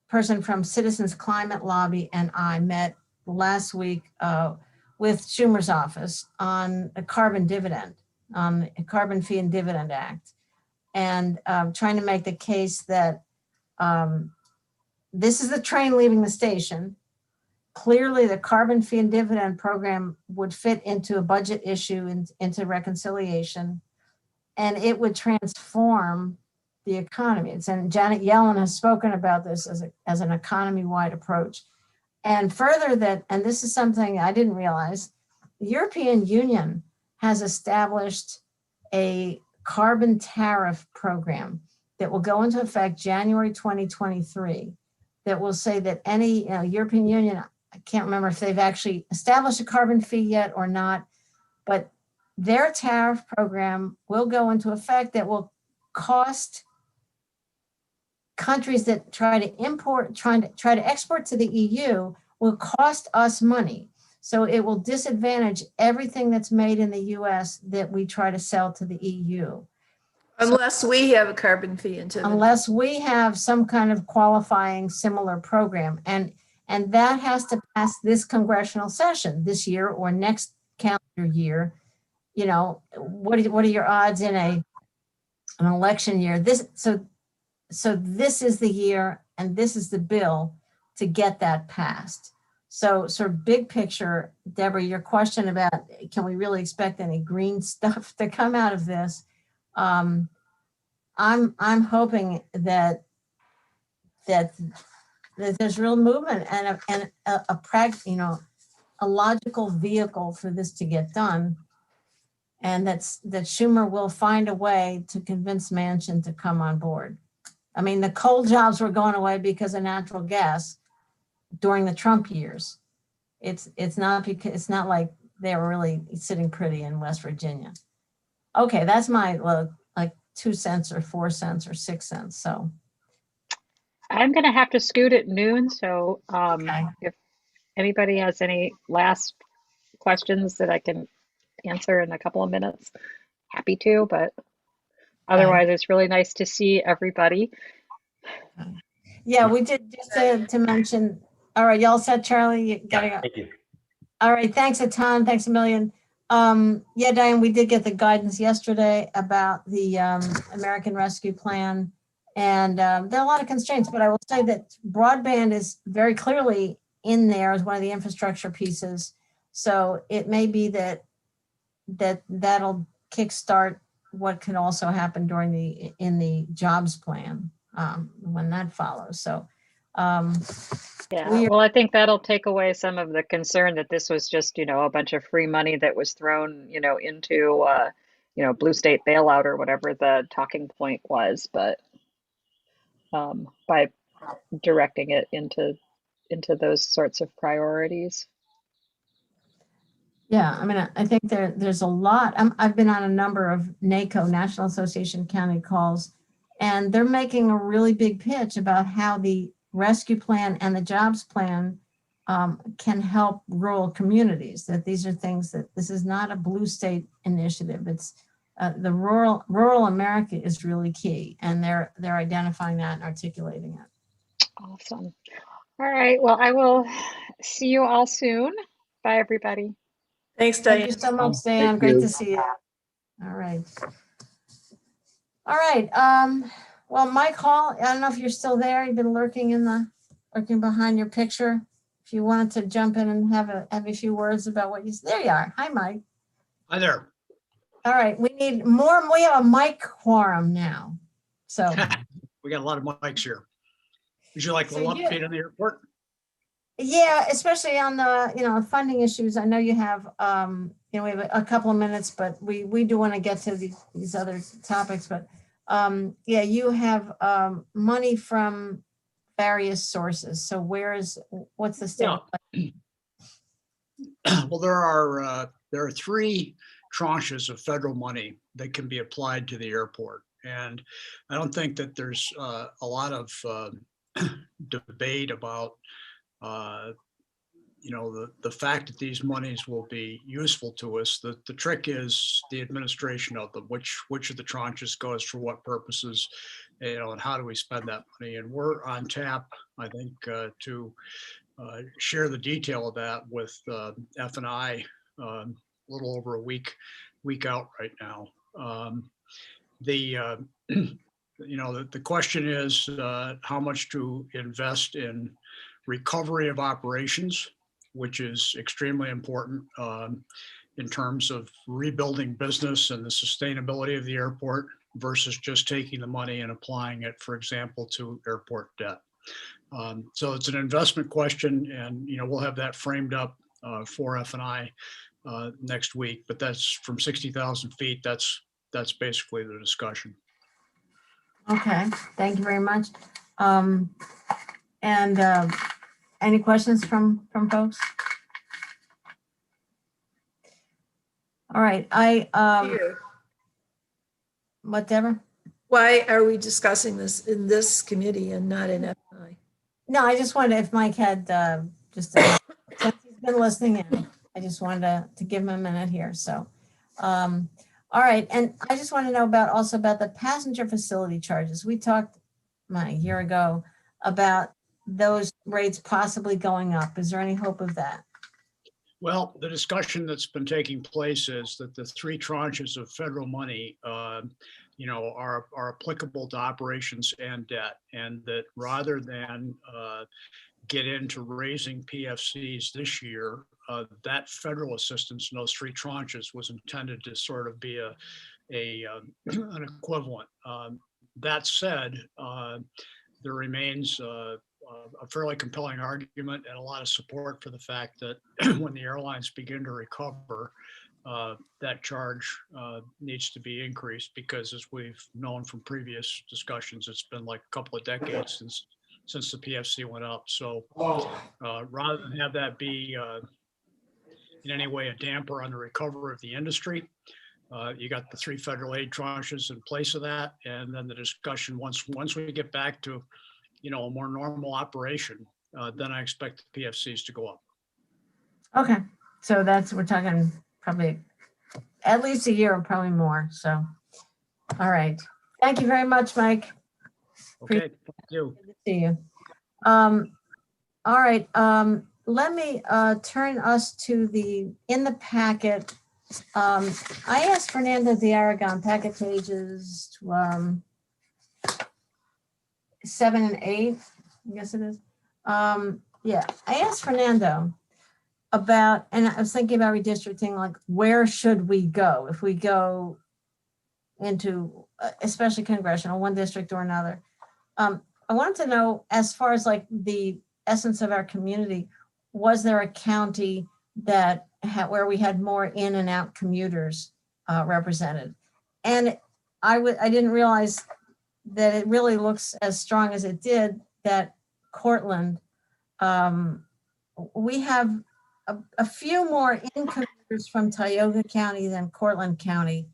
person from Citizens Climate Lobby and I met last week with Schumer's office on a carbon dividend, on a Carbon Fee and Dividend Act, and trying to make the case that this is the train leaving the station. Clearly, the Carbon Fee and Dividend program would fit into a budget issue and into reconciliation, and it would transform the economy. And Janet Yellen has spoken about this as an economy-wide approach. And further that, and this is something I didn't realize, the European Union has established a carbon tariff program that will go into effect January 2023, that will say that any European Union, I can't remember if they've actually established a carbon fee yet or not, but their tariff program will go into effect that will cost countries that try to export to the EU will cost us money. So it will disadvantage everything that's made in the US that we try to sell to the EU. Unless we have a carbon fee into it. Unless we have some kind of qualifying similar program. And that has to pass this congressional session this year or next calendar year. You know, what are your odds in an election year? So this is the year and this is the bill to get that passed. So sort of big picture, Deborah, your question about can we really expect any green stuff to come out of this? I'm hoping that there's real movement and a logical vehicle for this to get done, and that Schumer will find a way to convince Manchin to come on board. I mean, the coal jobs were going away because of natural gas during the Trump years. It's not like they were really sitting pretty in West Virginia. Okay, that's my like 2 cents or 4 cents or 6 cents. So I'm going to have to scoot at noon. So okay. if anybody has any last questions that I can answer in a couple of minutes, happy to, but otherwise it's really nice to see everybody. Yeah, we did just to mention. All right, y'all set, Charlie? You gotta go. Thank you. All right, thanks a ton. Thanks a million. Yeah, Diane, we did get the guidance yesterday about the American Rescue Plan. And there are a lot of constraints, but I will say that broadband is very clearly in there as one of the infrastructure pieces. So it may be that'll kickstart what can also happen in the jobs plan when that follows. So yeah, well, I think that'll take away some of the concern that this was just, a bunch of free money that was thrown, into, blue state bailout or whatever the talking point was, but by directing it into those sorts of priorities. Yeah, I mean, I think there's a lot. I've been on a number of NACO, National Association of County calls, and they're making a really big pitch about how the rescue plan and the jobs plan can help rural communities, that these are things that this is not a blue state initiative. It's the rural America is really key, and they're identifying that and articulating it. Awesome. All right. Well, I will see you all soon. Bye, everybody. Thanks, Diane. Thank you so much, Diane. Great to see you. All right. All right. Well, Mike Hall, I don't know if you're still there. You've been lurking behind your picture. If you wanted to jump in and have a few words about what you said. There you are. Hi, Mike. Hi there. All right. We need more. We have a mic quorum now. So we got a lot of mics here. Would you like a little update on the airport? Yeah, especially on the, funding issues. I know you have, we have a couple of minutes, but we do want to get to these other topics. But yeah, you have money from various sources. So what's the state? Yeah. Well, there are 3 tranches of federal money that can be applied to the airport, and I don't think that there's a lot of debate about the fact that these monies will be useful to us. The trick is the administration of them, which of the tranches goes for what purposes, and how do we spend that money. And we're on tap, I think, to share the detail of that with F&I a little over a week out right now. The question is how much to invest in recovery of operations, which is extremely important in terms of rebuilding business and the sustainability of the airport. versus just taking the money and applying it, for example, to airport debt. So it's an investment question, and we'll have that framed up for F&I next week. But that's from 60,000 feet. That's basically the discussion. Okay, thank you very much. Any questions from folks? All right, Here. what, Deborah? Why are we discussing this in this committee and not in FI? No, I just wondered if Mike had since he's been listening in, I just wanted to give him a minute here. So, all right, and I just want to know also about the passenger facility charges. We talked a year ago about those rates possibly going up. Is there any hope of that? Well, the discussion that's been taking place is that the 3 tranches of federal money, are applicable to operations and debt, and that rather than get into raising PFCs this year, that federal assistance in those 3 tranches was intended to sort of be an equivalent. That said, there remains a fairly compelling argument and a lot of support for the fact that when the airlines begin to recover, that charge needs to be increased, because as we've known from previous discussions, it's been like a couple of decades since the PFC went up. So rather than have that be in any way a damper on the recovery of the industry, you got the 3 federal aid tranches in place of that. And then the discussion, once we get back to a more normal operation, then I expect the PFCs to go up. Okay, so we're talking probably at least a year or probably more. So, all right. Thank you very much, Mike. Okay, thank you. Good to see you. All right, let me turn us to in the packet. I asked Fernando de Aragon, packet pages 7 and 8, I guess it is. Yeah, I asked Fernando about, and I was thinking about redistricting, like where should we go if we go into, especially congressional, one district or another. I wanted to know, as far as like the essence of our community, was there a county that where we had more in and out commuters represented? And I didn't realize that it really looks as strong as it did, that Cortland, we have a few more in commuters from Tioga County than Cortland County,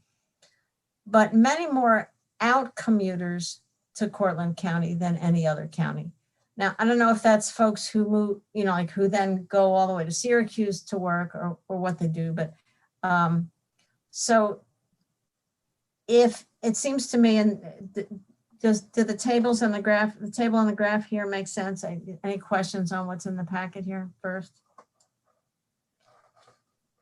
but many more out commuters to Cortland County than any other county. Now, I don't know if that's folks who move, like who then go all the way to Syracuse to work or what they do, but so if it seems to me, and do the tables and the table on the graph here make sense? Any questions on what's in the packet here first?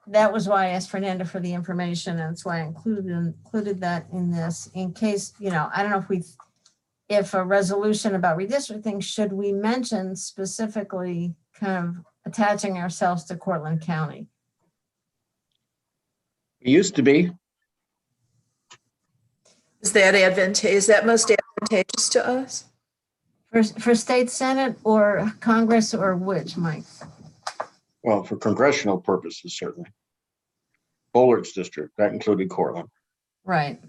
That was why I asked Fernando for the information, and that's why I included that in this, in case, I don't know if a resolution about redistricting, should we mention specifically kind of attaching ourselves to Cortland County? It used to be. Is that most advantageous to us? For state senate or Congress, or which, Mike? Well, for congressional purposes, certainly. Bullard's district, that included Cortland. Right.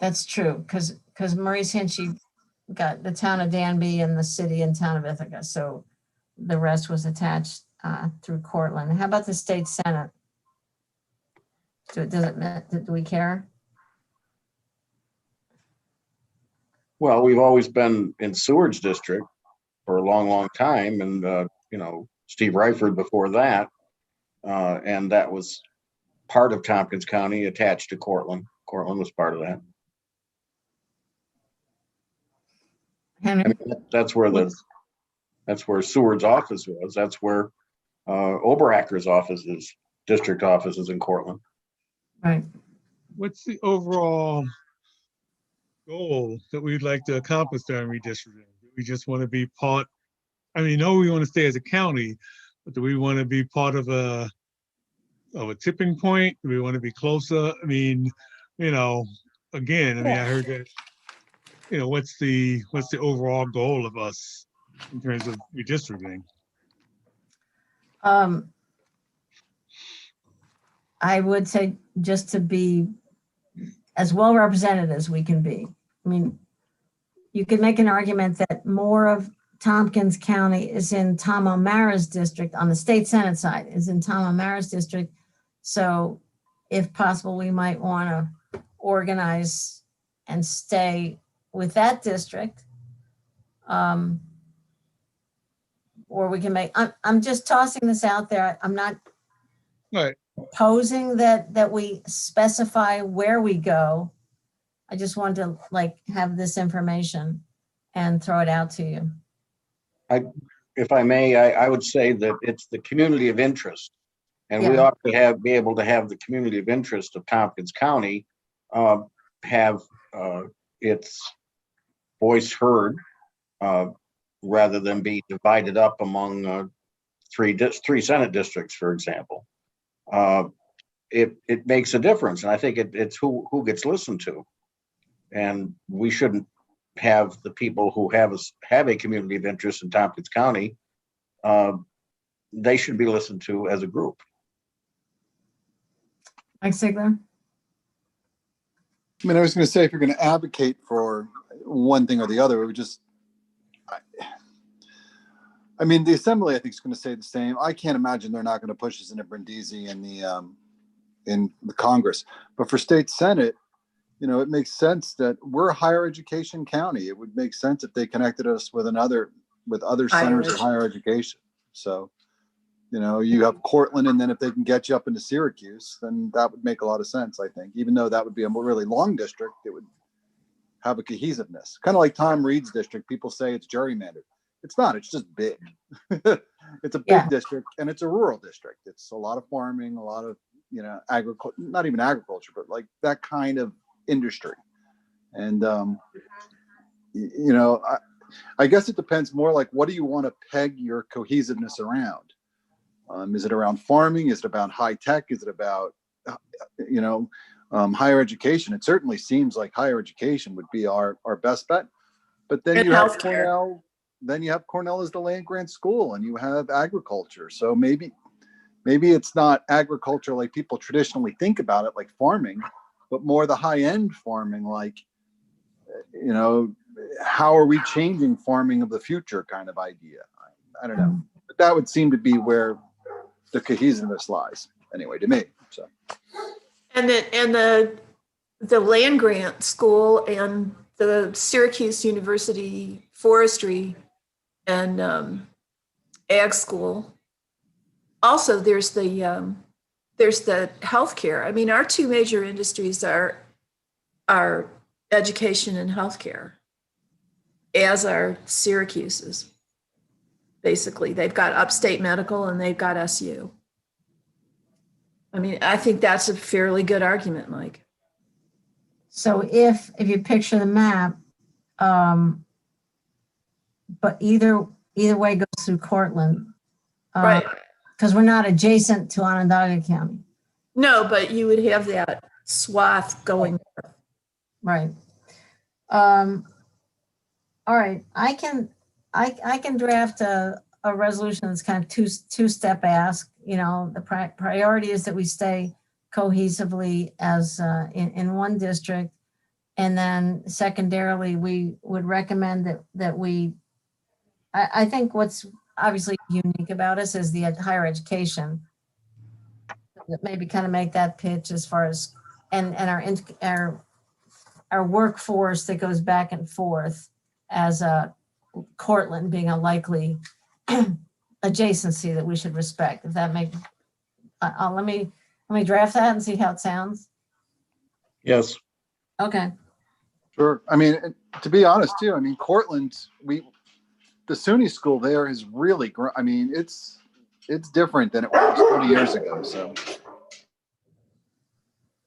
That's true, because Maurice Hinchy got the town of Danby and the city and town of Ithaca, so the rest was attached through Cortland. How about the state senate? Do we care? Well, we've always been in Seward's district for a long, long time, and Steve Ryford before that, and that was part of Tompkins County attached to Cortland. Cortland was part of that. Henry? That's where Seward's office was. That's where Oberacker's office is, district office is in Cortland. Right. What's the overall goal that we'd like to accomplish during redistricting? Do we just want to be part? I mean, no, we want to stay as a county, But do we want to be part of a tipping point? Do we want to be closer? I mean, again, I mean, I heard that, what's the overall goal of us in terms of redistricting? I would say just to be as well represented as we can be. I mean, you could make an argument that more of Tompkins County is in Tom O'Mara's district on the state Senate side, is in Tom O'Mara's district. So if possible, we might want to organize and stay with that district. Or we can make, I'm just tossing this out there. I'm not Right. proposing that we specify where we go. I just want to have this information and throw it out to you. If I may, I would say that it's the community of interest. And we Yeah. ought to be able to have the community of interest of Tompkins County have its voice heard rather than be divided up among three Senate districts, for example. It makes a difference, and I think it's who gets listened to. And we shouldn't have the people who have a community of interest in Tompkins County. They should be listened to as a group. Mike Sigler? I mean, I was going to say, if you're going to advocate for one thing or the other, it would just, I mean, the assembly, I think, is going to say the same. I can't imagine they're not going to push this into Brindisi in the Congress. But for state Senate, it makes sense that we're a higher education county. It would make sense if they connected us with other centers of higher education. So, you have Cortland, and then if they can get you up into Syracuse, then that would make a lot of sense, I think. Even though that would be a really long district, it would have a cohesiveness. Kind of like Tom Reed's district. People say it's gerrymandered. It's not, it's just big. It's a big district, and it's a rural district. It's a lot of farming, a lot of, agriculture, not even agriculture, but like that kind of industry. And, I guess it depends more like, what do you want to peg your cohesiveness around? Is it around farming? Is it about high tech? Is it about, higher education? It certainly seems like higher education would be our best bet. But then you have Cornell. Then you have Cornell as the land grant school, and you have agriculture. So maybe it's not agriculture like people traditionally think about it, like farming, but more the high end farming, like, how are we changing farming of the future kind of idea? I don't know. But that would seem to be where the cohesiveness lies, anyway, to me. So. And the land grant school and the Syracuse University forestry and ag school. Also, there's the healthcare. I mean, our two major industries are education and healthcare, as are Syracuse's. Basically, they've got upstate medical and they've got SU. I mean, I think that's a fairly good argument, Mike. So if you picture the map, but either way goes through Cortland, Right. Because we're not adjacent to Onondaga County. No, but you would have that swath going. Right. All right. I can draft a resolution that's kind of two-step ask. The priority is that we stay cohesively as in one district. And then secondarily, we would recommend that we, I think what's obviously unique about us is the higher education. That maybe kind of make that pitch as far as, and our workforce that goes back and forth as Cortland being a likely adjacency that we should respect. If that makes, let me draft that and see how it sounds. Yes. Okay. Sure. I mean, to be honest too, I mean, Cortland, the SUNY school there is really, I mean, it's different than it was 20 years ago. So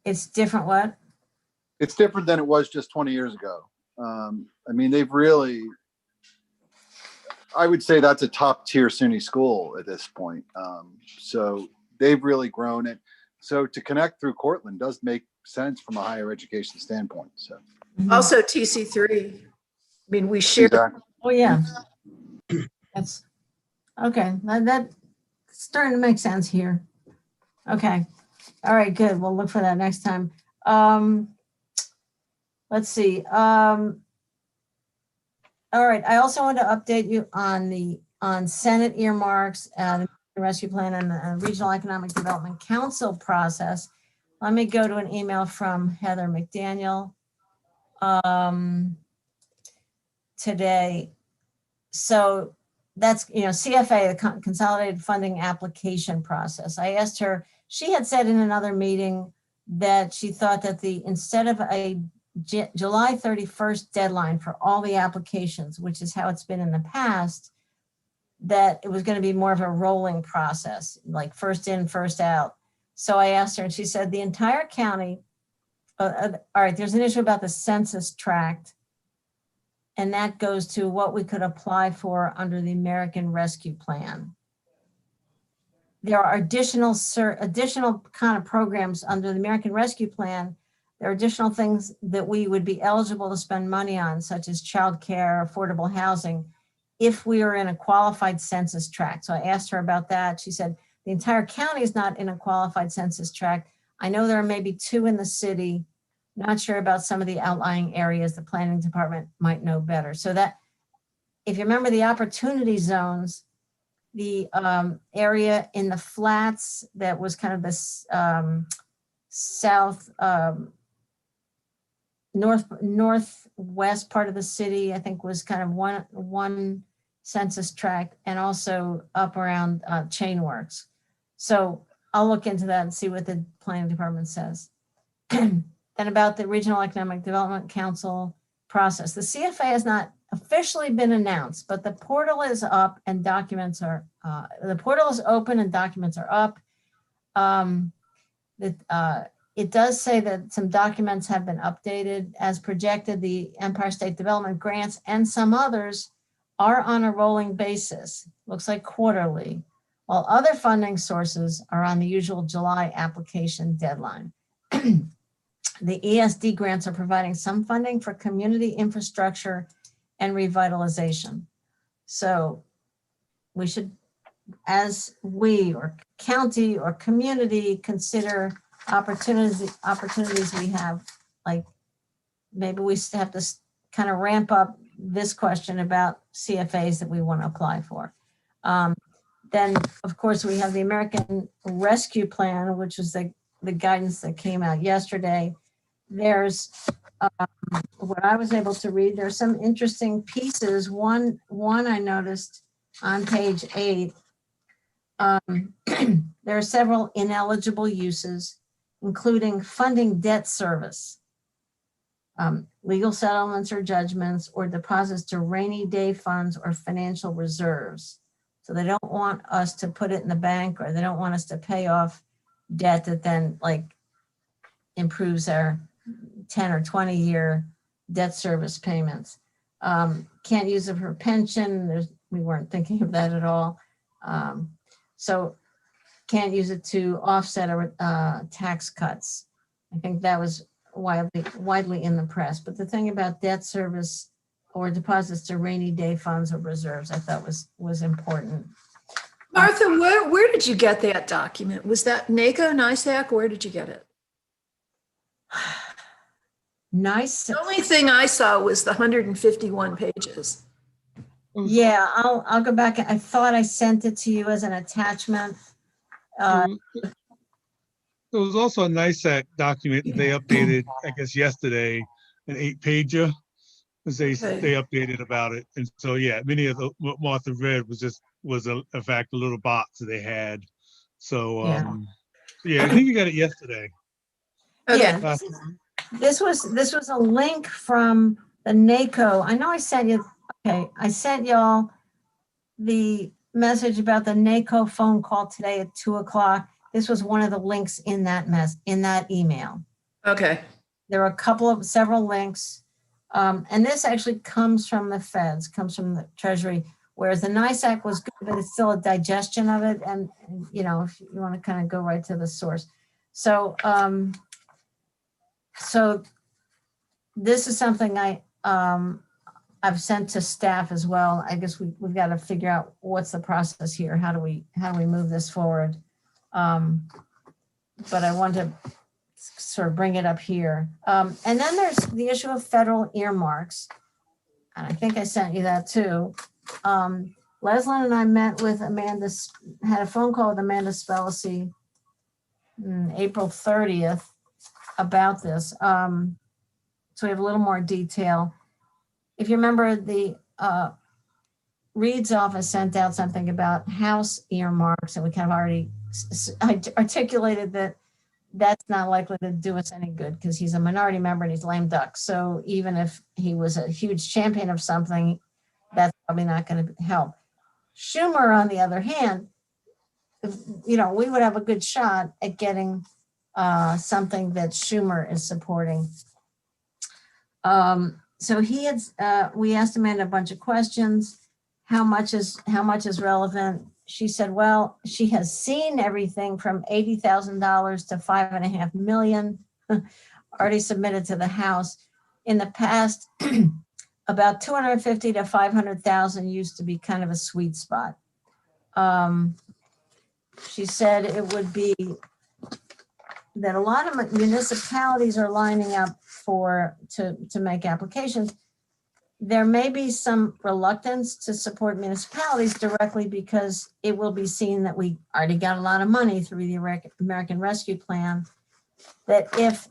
it's different. What? It's different than it was just 20 years ago. I mean, they've really, I would say that's a top tier SUNY school at this point. So they've really grown it. So to connect through Cortland does make sense from a higher education standpoint. So Also TC3. I mean, we share. exactly. Oh, yeah. That's, okay, that's starting to make sense here. Okay, all right, good. We'll look for that next time. Let's see. All right, I also want to update you on Senate earmarks, the rescue plan and the Regional Economic Development Council process. Let me go to an email from Heather McDaniel today. So that's, CFA, the Consolidated Funding Application Process. I asked her, she had said in another meeting that she thought that instead of a July 31st deadline for all the applications, which is how it's been in the past, that it was going to be more of a rolling process, like first in, first out. So I asked her and she said the entire county, all right, there's an issue about the census tract, and that goes to what we could apply for under the American Rescue Plan. There are additional kind of programs under the American Rescue Plan. There are additional things that we would be eligible to spend money on, such as childcare, affordable housing, if we are in a qualified census tract. So I asked her about that. She said the entire county is not in a qualified census tract. I know there are maybe 2 in the city. Not sure about some of the outlying areas. The planning department might know better. So that, if you remember the opportunity zones, the area in the flats that was kind of this south northwest part of the city, I think was kind of one census tract, and also up around Chainworks. So I'll look into that and see what the planning department says. Then about the Regional Economic Development Council process. The CFA has not officially been announced, but the portal is up and documents are, the portal is open and documents are up. It does say that some documents have been updated as projected. The Empire State Development grants and some others are on a rolling basis, looks like quarterly, while other funding sources are on the usual July application deadline. The ESD grants are providing some funding for community infrastructure and revitalization. So we should, as we or county or community, consider opportunities we have, like maybe we have to kind of ramp up this question about CFAs that we want to apply for. Then, of course, we have the American Rescue Plan, which is the guidance that came out yesterday. There's what I was able to read. There's some interesting pieces. One I noticed on page 8. There are several ineligible uses, including funding debt service, legal settlements or judgments, or deposits to rainy day funds or financial reserves. So they don't want us to put it in the bank, or they don't want us to pay off debt that then like improves our 10 or 20 year debt service payments. Can't use it for pension. We weren't thinking of that at all. So can't use it to offset tax cuts. I think that was widely in the press. But the thing about debt service or deposits to rainy day funds or reserves, I thought was important. Martha, where did you get that document? Was that NACO, NISAC? Where did you get it? Nice. The only thing I saw was the 151 pages. Yeah, I'll go back. I thought I sent it to you as an attachment. There was also a NISAC document that they updated, I guess, yesterday, an 8-pager, because they updated about it. And so, yeah, many of what Martha read was in fact a little box that they had. So, yeah, I think you got it yesterday. Okay. Yeah, this was a link from the NACO. I know I sent you. Okay, I sent y'all the message about the NACO phone call today at 2:00. This was one of the links in that email. Okay. There are several links. And this actually comes from the feds, comes from the Treasury. Whereas the NISAC was good, but it's still a digestion of it. And you know, if you want to kind of go right to the source. So, so this is something I've sent to staff as well. I guess we've got to figure out what's the process here. How do we move this forward? But I want to sort of bring it up here. And then there's the issue of federal earmarks. And I think I sent you that too. Leslin and I met with Amanda, had a phone call with Amanda Spellacy April 30th about this. So we have a little more detail. If you remember, the Reed's office sent out something about House earmarks, and we kind of already articulated that that's not likely to do us any good because he's a minority member and he's lame duck. So even if he was a huge champion of something, that's probably not going to help. Schumer, on the other hand, you know, we would have a good shot at getting something that Schumer is supporting. So he had, we asked Amanda a bunch of questions. How much is relevant? She said, well, she has seen everything from $80,000 to $5.5 million already submitted to the House. In the past, about 250 to 500,000 used to be kind of a sweet spot. She said it would be that a lot of municipalities are lining up to make applications. There may be some reluctance to support municipalities directly because it will be seen that we already got a lot of money through the American Rescue Plan. That if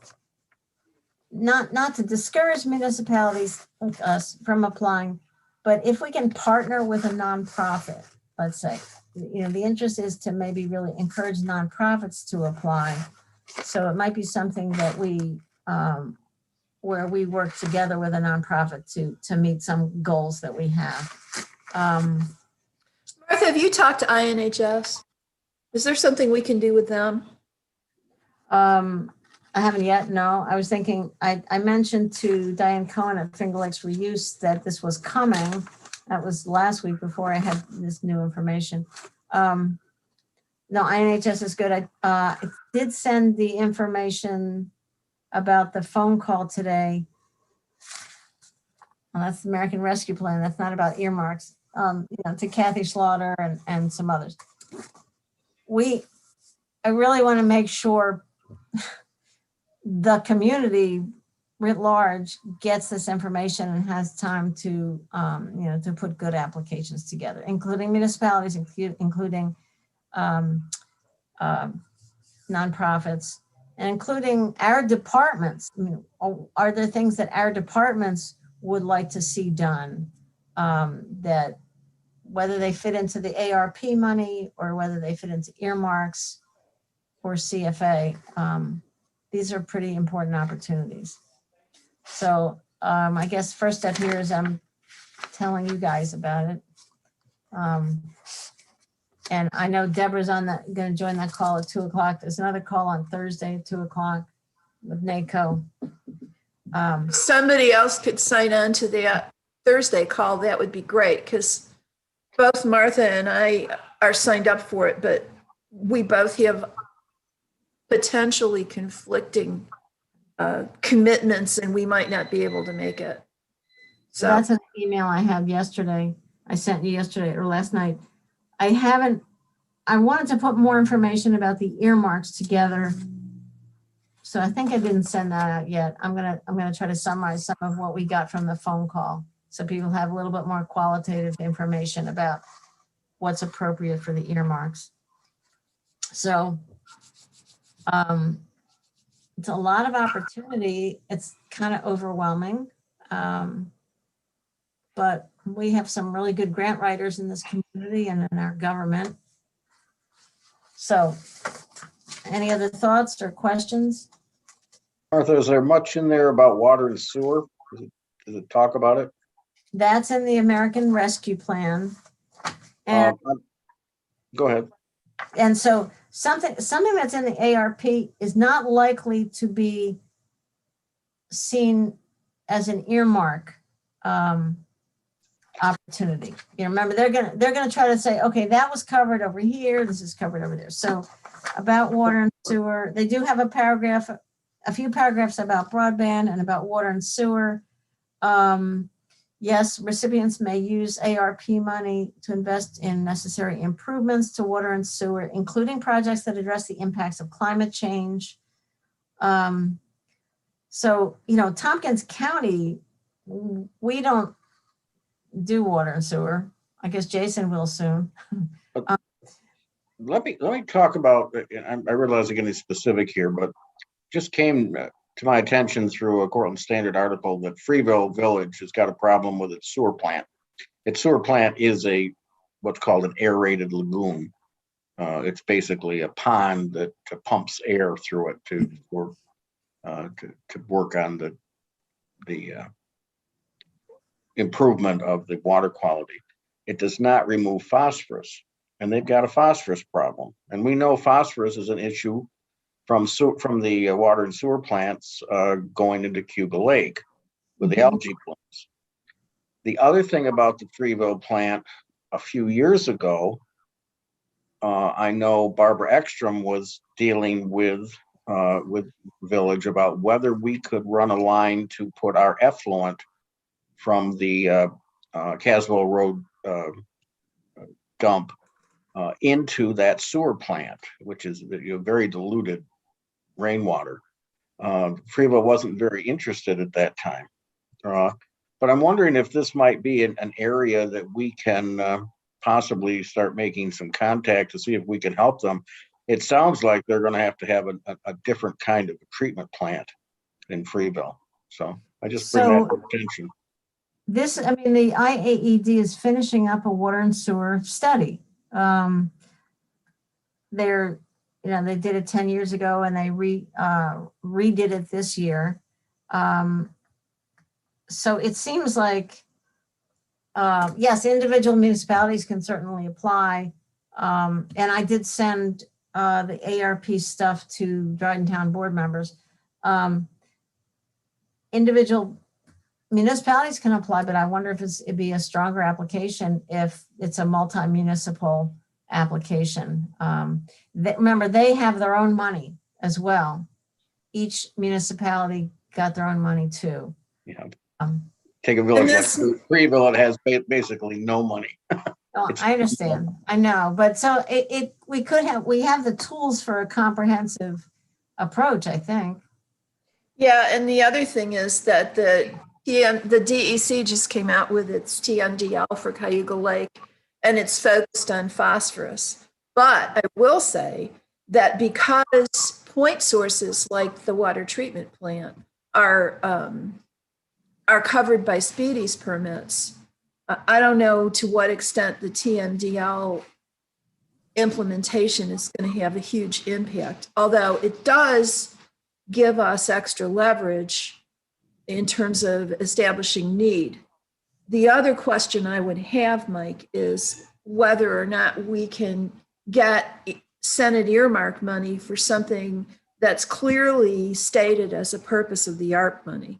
not to discourage municipalities like us from applying, but if we can partner with a nonprofit, let's say, you know, the interest is to maybe really encourage nonprofits to apply. So it might be something that we, where we work together with a nonprofit to meet some goals that we have. Martha, have you talked to INHS? Is there something we can do with them? I haven't yet, no. I was thinking, I mentioned to Diane Cohen at Finger Lakes Reuse that this was coming. That was last week before I had this new information. No, INHS is good. I did send the information about the phone call today. Well, that's the American Rescue Plan. That's not about earmarks. You know, to Kathy Slaughter and some others. I really want to make sure the community writ large gets this information and has time to, you know, to put good applications together, including municipalities, including nonprofits, and including our departments. I mean, are there things that our departments would like to see done, that whether they fit into the ARP money or whether they fit into earmarks or CFA? These are pretty important opportunities. So I guess first step here is I'm telling you guys about it. And I know Deborah's going to join that call at 2:00. There's another call on Thursday at 2:00 with NACO. Somebody else could sign on to the Thursday call. That would be great because both Martha and I are signed up for it, but we both have potentially conflicting commitments and we might not be able to make it. So that's an email I have yesterday. I sent you yesterday or last night. I wanted to put more information about the earmarks together. So I think I didn't send that out yet. I'm gonna try to summarize some of what we got from the phone call so people have a little bit more qualitative information about what's appropriate for the earmarks. So it's a lot of opportunity. It's kind of overwhelming. But we have some really good grant writers in this community and in our government. So any other thoughts or questions? Martha, is there much in there about water and sewer? Does it talk about it? That's in the American Rescue Plan. And, go ahead. And so something that's in the ARP is not likely to be seen as an earmark. opportunity. You know, remember, they're gonna try to say, okay, that was covered over here, this is covered over there. So about water and sewer, they do have a few paragraphs about broadband and about water and sewer. Yes, recipients may use ARP money to invest in necessary improvements to water and sewer, including projects that address the impacts of climate change. So, you know, Tompkins County, we don't do water and sewer. I guess Jason will soon. Let me talk about, I realize I'm getting specific here, but just came to my attention through a Cortland Standard article that Freeville Village has got a problem with its sewer plant. Its sewer plant is what's called an aerated lagoon. It's basically a pond that pumps air through it to work on the improvement of the water quality. It does not remove phosphorus, and they've got a phosphorus problem. And we know phosphorus is an issue from the water and sewer plants going into Cuba Lake with the algae blooms. The other thing about the Freeville plant, a few years ago, I know Barbara Ekstrom was dealing with Village about whether we could run a line to put our effluent from the Caswell Road dump into that sewer plant, which is very diluted rainwater. Freeville wasn't very interested at that time. But I'm wondering if this might be an area that we can possibly start making some contact to see if we can help them. It sounds like they're going to have a different kind of a treatment plant in Freeville. So I just bring that to attention. The IAED is finishing up a water and sewer study. They did it 10 years ago and they redid it this year. So it seems like, yes, individual municipalities can certainly apply. And I did send the ARP stuff to Dryden Town board members. Individual municipalities can apply, but I wonder if it'd be a stronger application if it's a multi-municipal application. Remember, they have their own money as well. Each municipality got their own money too. Yeah. Take a village like Freeville, it has basically no money. I understand. I know, but so we have the tools for a comprehensive approach, I think. Yeah, and the other thing is that the DEC just came out with its TMDL for Cayuga Lake, and it's focused on phosphorus. But I will say that because point sources like the water treatment plant are covered by Speedy's permits, I don't know to what extent the TMDL implementation is going to have a huge impact, although it does give us extra leverage in terms of establishing need. The other question I would have, Mike, is whether or not we can get Senate earmark money for something that's clearly stated as a purpose of the ARP money.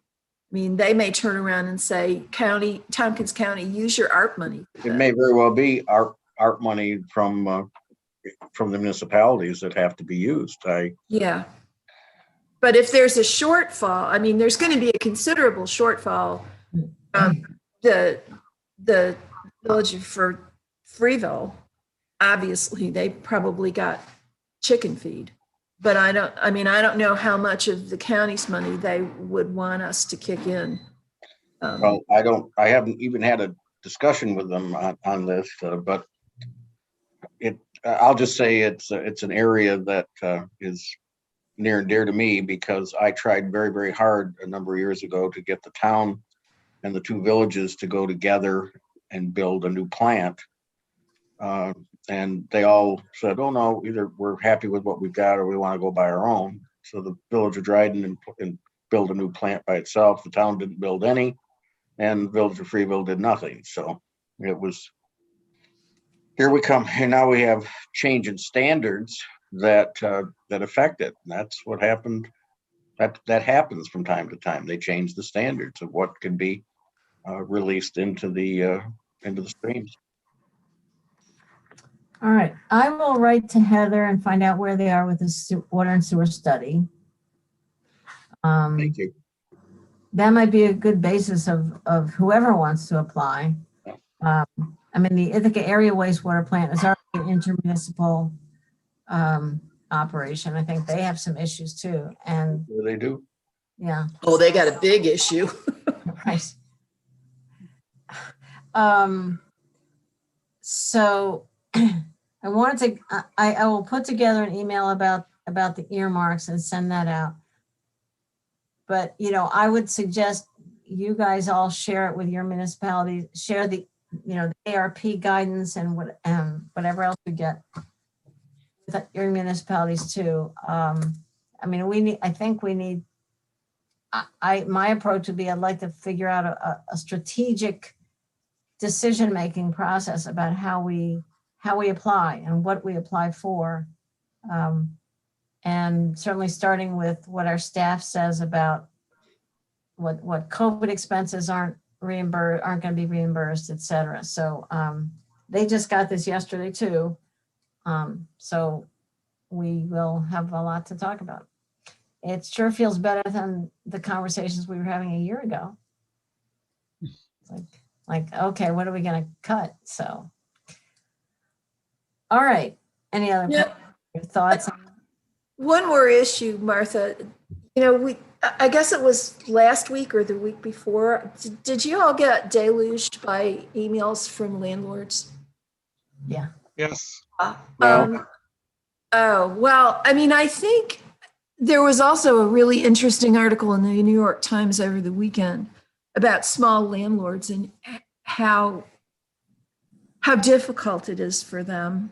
I mean, they may turn around and say, Tompkins County, use your ARP money. It may very well be ARP money from the municipalities that have to be used. Yeah. But if there's a shortfall, I mean, there's going to be a considerable shortfall. The village for Freeville, obviously, they probably got chicken feed. But I don't know how much of the county's money they would want us to kick in. Well, I haven't even had a discussion with them on this, but I'll just say it's an area that is near and dear to me because I tried very, very hard a number of years ago to get the town and the two villages to go together and build a new plant. And they all said, oh no, either we're happy with what we've got or we want to go by our own. So the village of Dryden and build a new plant by itself. The town didn't build any and the village of Freeville did nothing. So it was, here we come. And now we have change in standards that affect it. And that's what happened. That happens from time to time. They change the standards of what can be released into the into the streams. All right, I will write to Heather and find out where they are with the water and sewer study. Thank you. That might be a good basis of whoever wants to apply. I mean, the Ithaca Area Wastewater Plant is already an intermunicipal operation. I think they have some issues too. And Sure they do. yeah, Oh, they got a big issue. right. So I wanted to, I will put together an email about the earmarks and send that out. But, you know, I would suggest you guys all share it with your municipalities, share the, you know, the ARP guidance and whatever else we get with your municipalities too. I mean, I think we need, my approach would be, I'd like to figure out a strategic decision-making process about how we apply and what we apply for. And certainly starting with what our staff says about what COVID expenses aren't going to be reimbursed, et cetera. So they just got this yesterday too. So we will have a lot to talk about. It sure feels better than the conversations we were having a year ago. It's like, okay, what are we going to cut? So, all right. Any other thoughts? One more issue, Martha. You know, I guess it was last week or the week before. Did you all get deluged by emails from landlords? Yeah. Yes. No. Oh, well, I mean, I think there was also a really interesting article in the New York Times over the weekend about small landlords and how difficult it is for them.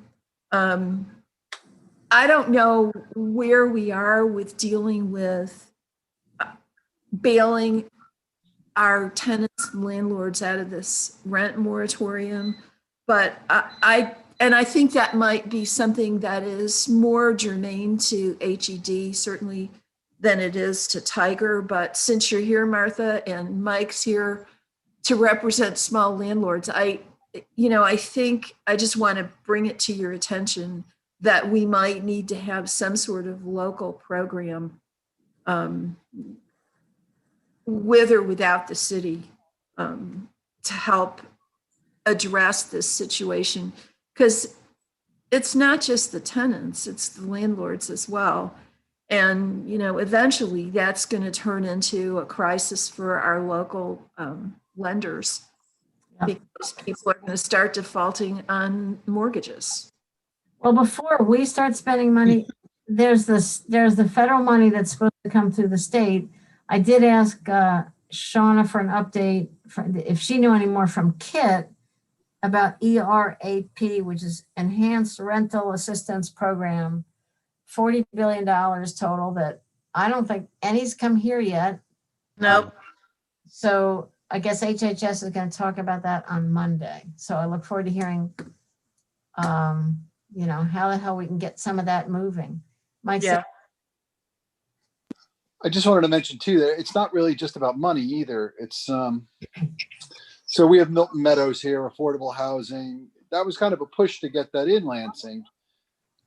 I don't know where we are with dealing with bailing our tenants and landlords out of this rent moratorium, but I think that might be something that is more germane to HED certainly than it is to Tiger. But since you're here, Martha, and Mike's here to represent small landlords, I think I just want to bring it to your attention that we might need to have some sort of local program with or without the city to help address this situation. Because it's not just the tenants, it's the landlords as well. And, you know, eventually that's going to turn into a crisis for our local lenders because people are going to start defaulting on mortgages. Well, before we start spending money, there's the federal money that's supposed to come through the state. I did ask Shauna for an update if she knew any more from Kit about ERAP, which is Enhanced Rental Assistance Program, $40 billion total that I don't think any's come here yet. Nope. So I guess HHS is going to talk about that on Monday. So I look forward to hearing, you know, how the hell we can get some of that moving. Mike, Yeah. I just wanted to mention too that it's not really just about money either. It's so we have Milton Meadows here, affordable housing. That was kind of a push to get that in Lansing.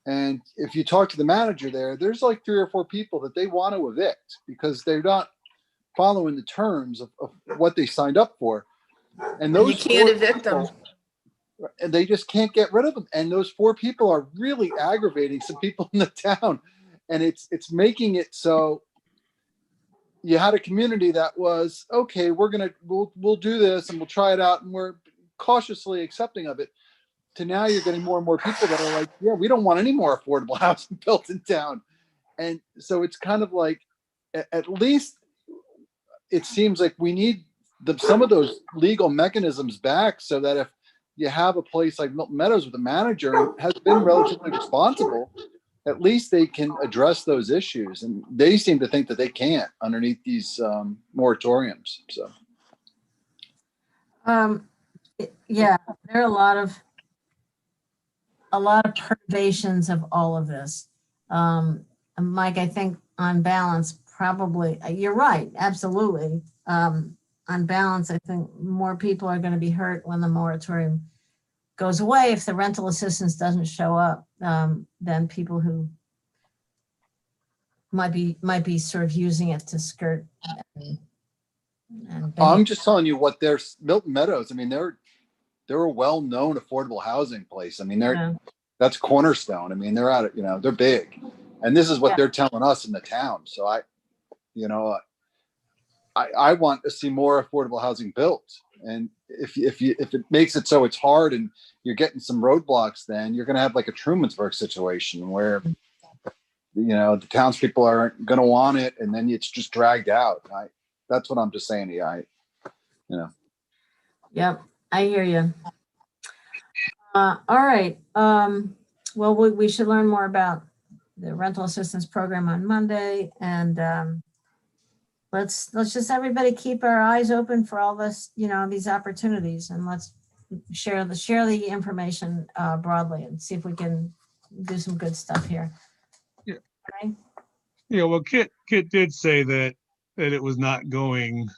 And if you talk to the manager there, there's like 3 or 4 people that they want to evict because they're not following the terms of what they signed up for. And those you can't 4 evict them. and they just can't get rid of them. And those 4 people are really aggravating some people in the town. And it's making it so you had a community that was, okay, we'll do this and we'll try it out and we're cautiously accepting of it, to now you're getting more and more people that are like, yeah, we don't want any more affordable housing built in town. And so it's kind of like, at least it seems like we need some of those legal mechanisms back so that if you have a place like Milton Meadows with a manager who has been relatively responsible, at least they can address those issues. And they seem to think that they can't underneath these moratoriums. So, yeah, there are a lot of perturbations of all of this. Mike, I think on balance, probably you're right. Absolutely. on balance, I think more people are going to be hurt when the moratorium goes away if the rental assistance doesn't show up than people who might be sort of using it to skirt. I'm just telling you what there's Milton Meadows. I mean, they're a well-known affordable housing place. I mean, that's Cornerstone. I mean, they're out of, they're big, and this is what they're telling us in the town. So I want to see more affordable housing built. And if it makes it so it's hard and you're getting some roadblocks, then you're going to have like a Trumansburg situation where, the townspeople aren't going to want it. And then it's just dragged out. That's what I'm just saying to you. Yep. I hear you. All right. Well, we should learn more about the rental assistance program on Monday, and let's just everybody keep our eyes open for all this, these opportunities, and let's share the information broadly and see if we can do some good stuff here. Yeah. Okay. Yeah. Well, Kit did say that it was not going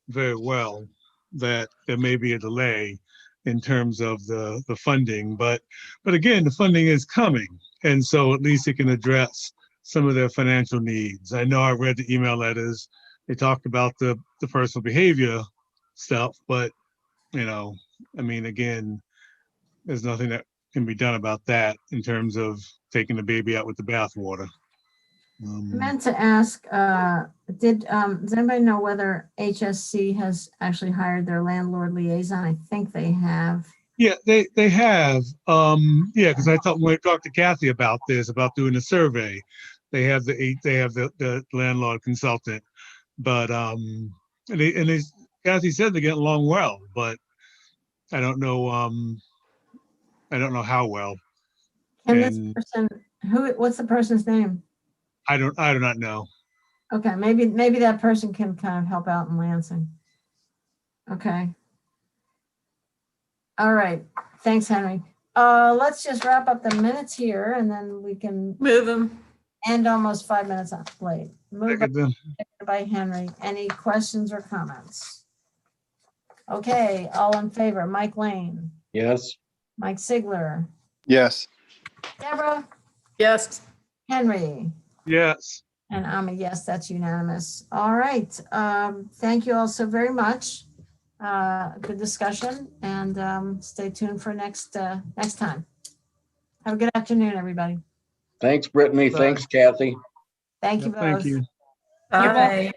very well, that there may be a delay in terms of the funding, but again, the funding is coming, and so at least it can address some of their financial needs. I know I read the email letters. They talked about the personal behavior stuff, but I mean, again, there's nothing that can be done about that in terms of taking the baby out with the bathwater. I meant to ask, does anybody know whether HSC has actually hired their landlord liaison? I think they have. Yeah, they have. Yeah, because I thought when I talked to Kathy about this, about doing a survey, they have the landlord consultant, but Kathy said they're getting along well, but I don't know how well. And this person, what's the person's name? I do not know. Okay, maybe that person can kind of help out in Lansing. Okay. All right. Thanks, Henry. Let's just wrap up the minutes here, and then we can Move them. end almost 5 minutes late. Moved Second. by Henry. Any questions or comments? Okay, all in favor. Mike Lane, Yes. Mike Sigler, Yes. Deborah, Yes. Henry. Yes. And I'm a yes, that's unanimous. All right. Thank you all so very much. Good discussion, and stay tuned for next time. Have a good afternoon, everybody. Thanks, Brittany. Bye. Thanks, Kathy. Thank you Thank both. you. Bye.